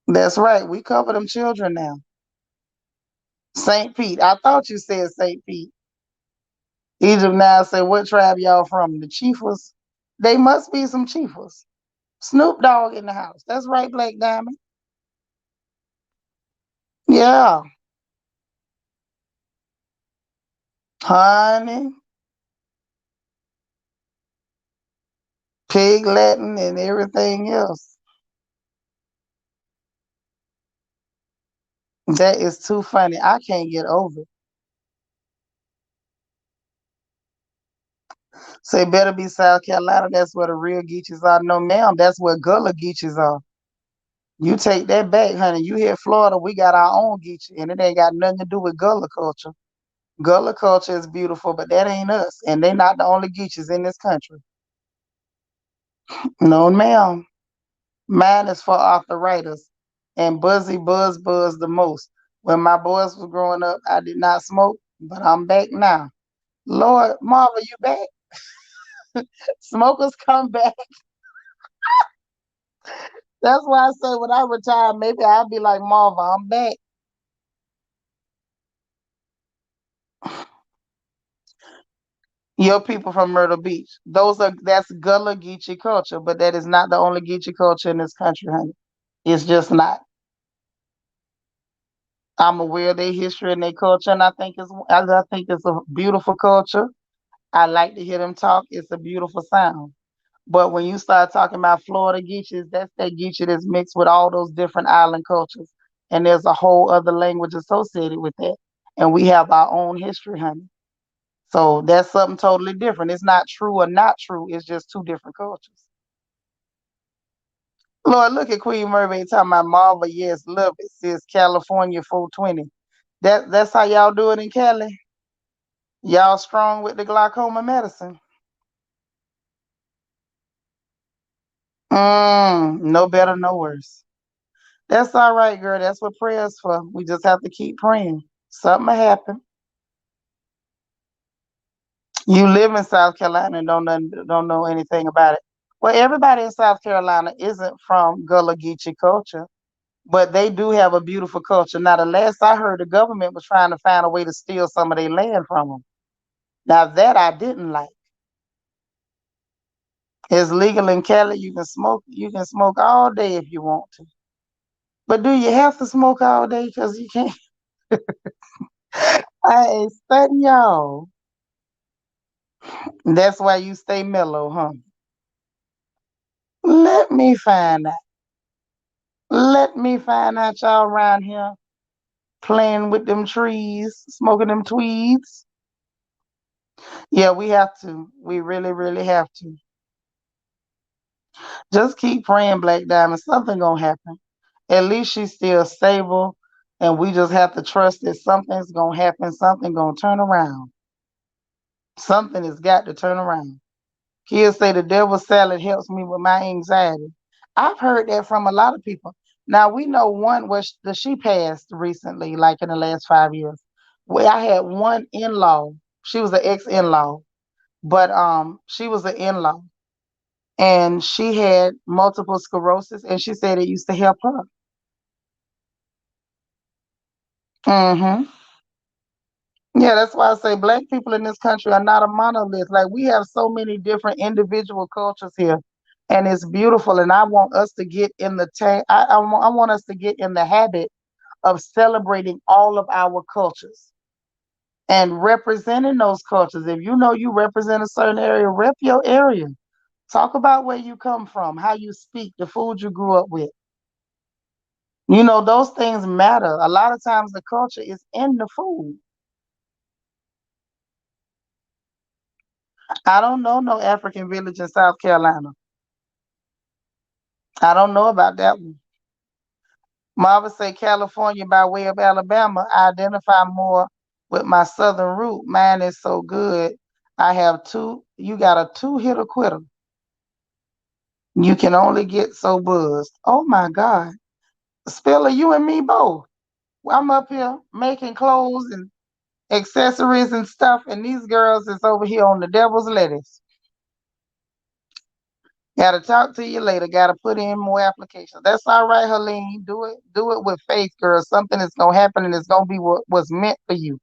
That's right. We cover them children now. St. Pete. I thought you said St. Pete. Egypt now say, what tribe y'all from? The Chiefers? They must be some Chiefers. Snoop Dogg in the house. That's right, Black Diamond. Yeah, honey. Pig Latin and everything else. That is too funny. I can't get over it. So it better be South Carolina. That's where the real geeches are. No, ma'am. That's where Gullah geeches are. You take that back, honey. You hear Florida, we got our own geechee, and it ain't got nothing to do with Gullah culture. Gullah culture is beautiful, but that ain't us. And they not the only geeches in this country. No, ma'am. Mine is for arthritis and buzz the most. When my boys was growing up, I did not smoke, but I'm back now. Lord, Marva, you back? Smokers come back. That's why I say when I retire, maybe I'll be like Marva, I'm back. Your people from Myrtle Beach. That's Gullah Geechee culture, but that is not the only Geechee culture in this country, honey. It's just not. I'm aware of their history and their culture, and I think it's a beautiful culture. I like to hear them talk. It's a beautiful sound. But when you start talking about Florida Geechees, that's that Geechee that's mixed with all those different island cultures. And there's a whole other language associated with that. And we have our own history, honey. So that's something totally different. It's not true or not true. It's just two different cultures. Lord, look at Queen Mermaid talking about Marva. Yes, love it. Says California 420. That's how y'all do it in Cali. Y'all strong with the glaucoma medicine. No better, no worse. That's all right, girl. That's what prayer's for. We just have to keep praying. Something will happen. You live in South Carolina and don't know anything about it. Well, everybody in South Carolina isn't from Gullah Geechee culture, but they do have a beautiful culture. Now, the last I heard, the government was trying to find a way to steal some of their land from them. Now, that I didn't like. It's legal in Cali. You can smoke. You can smoke all day if you want to. But do you have to smoke all day? Because you can't. I ain't studying y'all. That's why you stay mellow, huh? Let me find out. Let me find out y'all around here playing with them trees, smoking them tweeds. Yeah, we have to. We really, really have to. Just keep praying, Black Diamond. Something gonna happen. At least she's still stable, and we just have to trust that something's gonna happen. Something gonna turn around. Something has got to turn around. Kids say the devil's salad helps me with my anxiety. I've heard that from a lot of people. Now we know one was she passed recently, like in the last 5 years. Well, I had one in-law. She was an ex-in-law, but she was an in-law, and she had multiple sclerosis, and she said it used to help her. Hmm. Yeah, that's why I say black people in this country are not a monolith. Like we have so many different individual cultures here, and it's beautiful. And I want us to get in the I want us to get in the habit of celebrating all of our cultures and representing those cultures. If you know you represent a certain area, rep your area. Talk about where you come from, how you speak, the food you grew up with. You know, those things matter. A lot of times the culture is in the food. I don't know no African village in South Carolina. I don't know about that one. Marva say California by way of Alabama. I identify more with my southern root. Mine is so good. I have two. You got a two-hitter quitter. You can only get so buzzed. Oh my God. Spiller, you and me both. I'm up here making clothes and accessories and stuff, and these girls is over here on the devil's lettuce. Gotta talk to you later. Gotta put in more applications. That's all right, Helene. Do it. Do it with faith, girl. Something is gonna happen, and it's gonna be what was meant for you,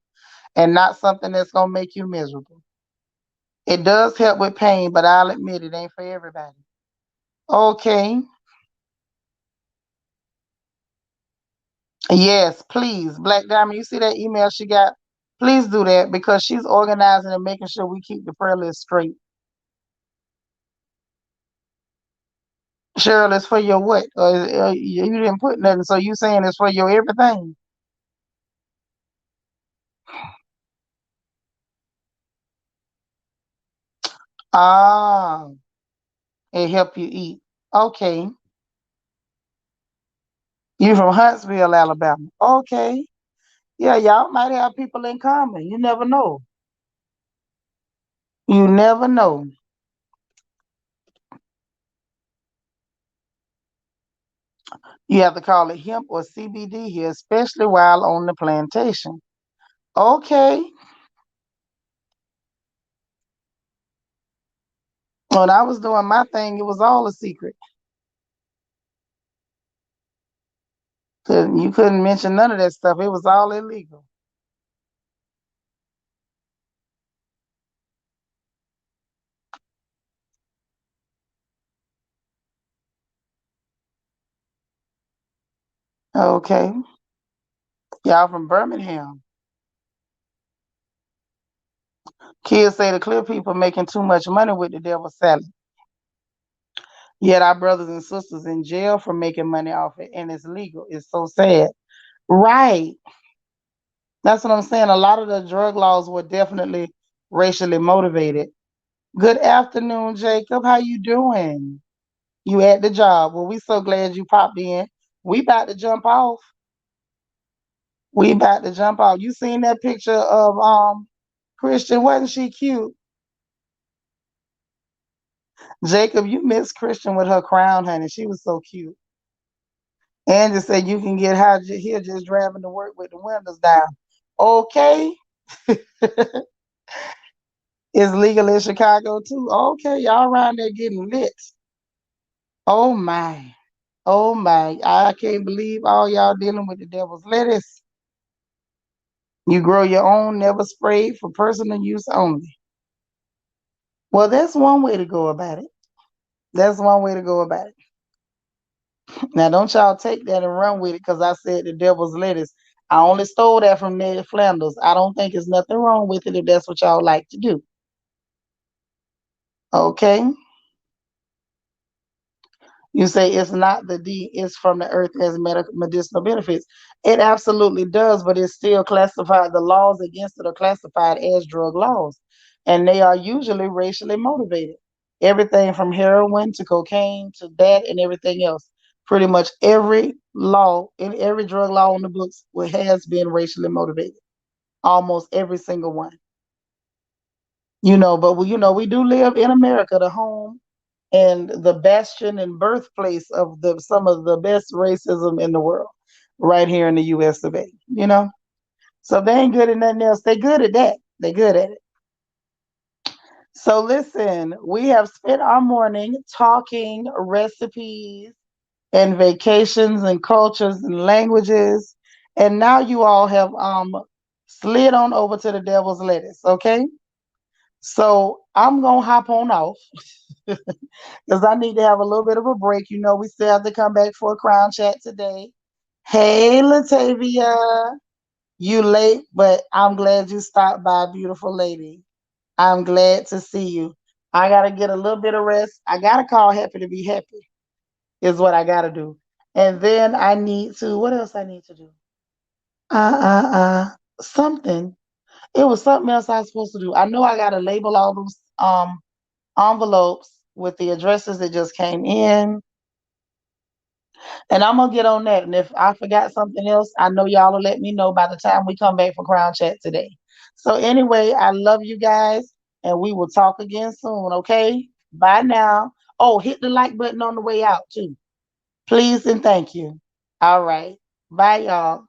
and not something that's gonna make you miserable. It does help with pain, but I'll admit it ain't for everybody. Okay. Yes, please. Black Diamond, you see that email she got? Please do that because she's organizing and making sure we keep the prayer list straight. Cheryl, it's for your what? You didn't put nothing, so you saying it's for your everything? Ah, it help you eat. Okay. You from Huntsville, Alabama. Okay. Yeah, y'all might have people in common. You never know. You never know. You have to call it hemp or CBD here, especially while on the plantation. Okay. When I was doing my thing, it was all a secret. You couldn't mention none of that stuff. It was all illegal. Okay. Y'all from Birmingham. Kids say the clear people making too much money with the devil's salad. Yet our brothers and sisters in jail for making money off it, and it's legal. It's so sad. Right. That's what I'm saying. A lot of the drug laws were definitely racially motivated. Good afternoon, Jacob. How you doing? You at the job. Well, we so glad you popped in. We about to jump off. We about to jump off. You seen that picture of Christian? Wasn't she cute? Jacob, you missed Christian with her crown, honey. She was so cute. And just said you can get high here just driving to work with the windows down. Okay. It's legal in Chicago too. Okay, y'all around there getting lit. Oh my. Oh my. I can't believe all y'all dealing with the devil's lettuce. You grow your own, never sprayed for personal use only. Well, that's one way to go about it. That's one way to go about it. Now, don't y'all take that and run with it because I said the devil's lettuce. I only stole that from Ned Flanders. I don't think there's nothing wrong with it if that's what y'all like to do. Okay? You say it's not the D, it's from the earth as medicinal benefits. It absolutely does, but it's still classified. The laws against it are classified as drug laws, and they are usually racially motivated. Everything from heroin to cocaine to that and everything else. Pretty much every law, in every drug law on the books has been racially motivated. Almost every single one. But we do live in America, the home and the bastion and birthplace of the some of the best racism in the world, right here in the U.S. of A. So they ain't good at nothing else. They good at that. They good at it. So listen, we have spent our morning talking recipes and vacations and cultures and languages, and now you all have slid on over to the devil's lettuce. Okay, so I'm gonna hop on off because I need to have a little bit of a break. We still have to come back for a crown chat today. Hey, Latavia, you late, but I'm glad you stopped by, beautiful lady. I'm glad to see you. I gotta get a little bit of rest. I gotta call happy to be happy, is what I gotta do. And then I need to, what else I need to do? Something. It was something else I was supposed to do. I know I gotta label all those envelopes with the addresses that just came in. And I'm gonna get on that. And if I forgot something else, I know y'all will let me know by the time we come back for Crown Chat today. So anyway, I love you guys, and we will talk again soon. Okay, bye now. Oh, hit the like button on the way out too, please and thank you. All right, bye y'all.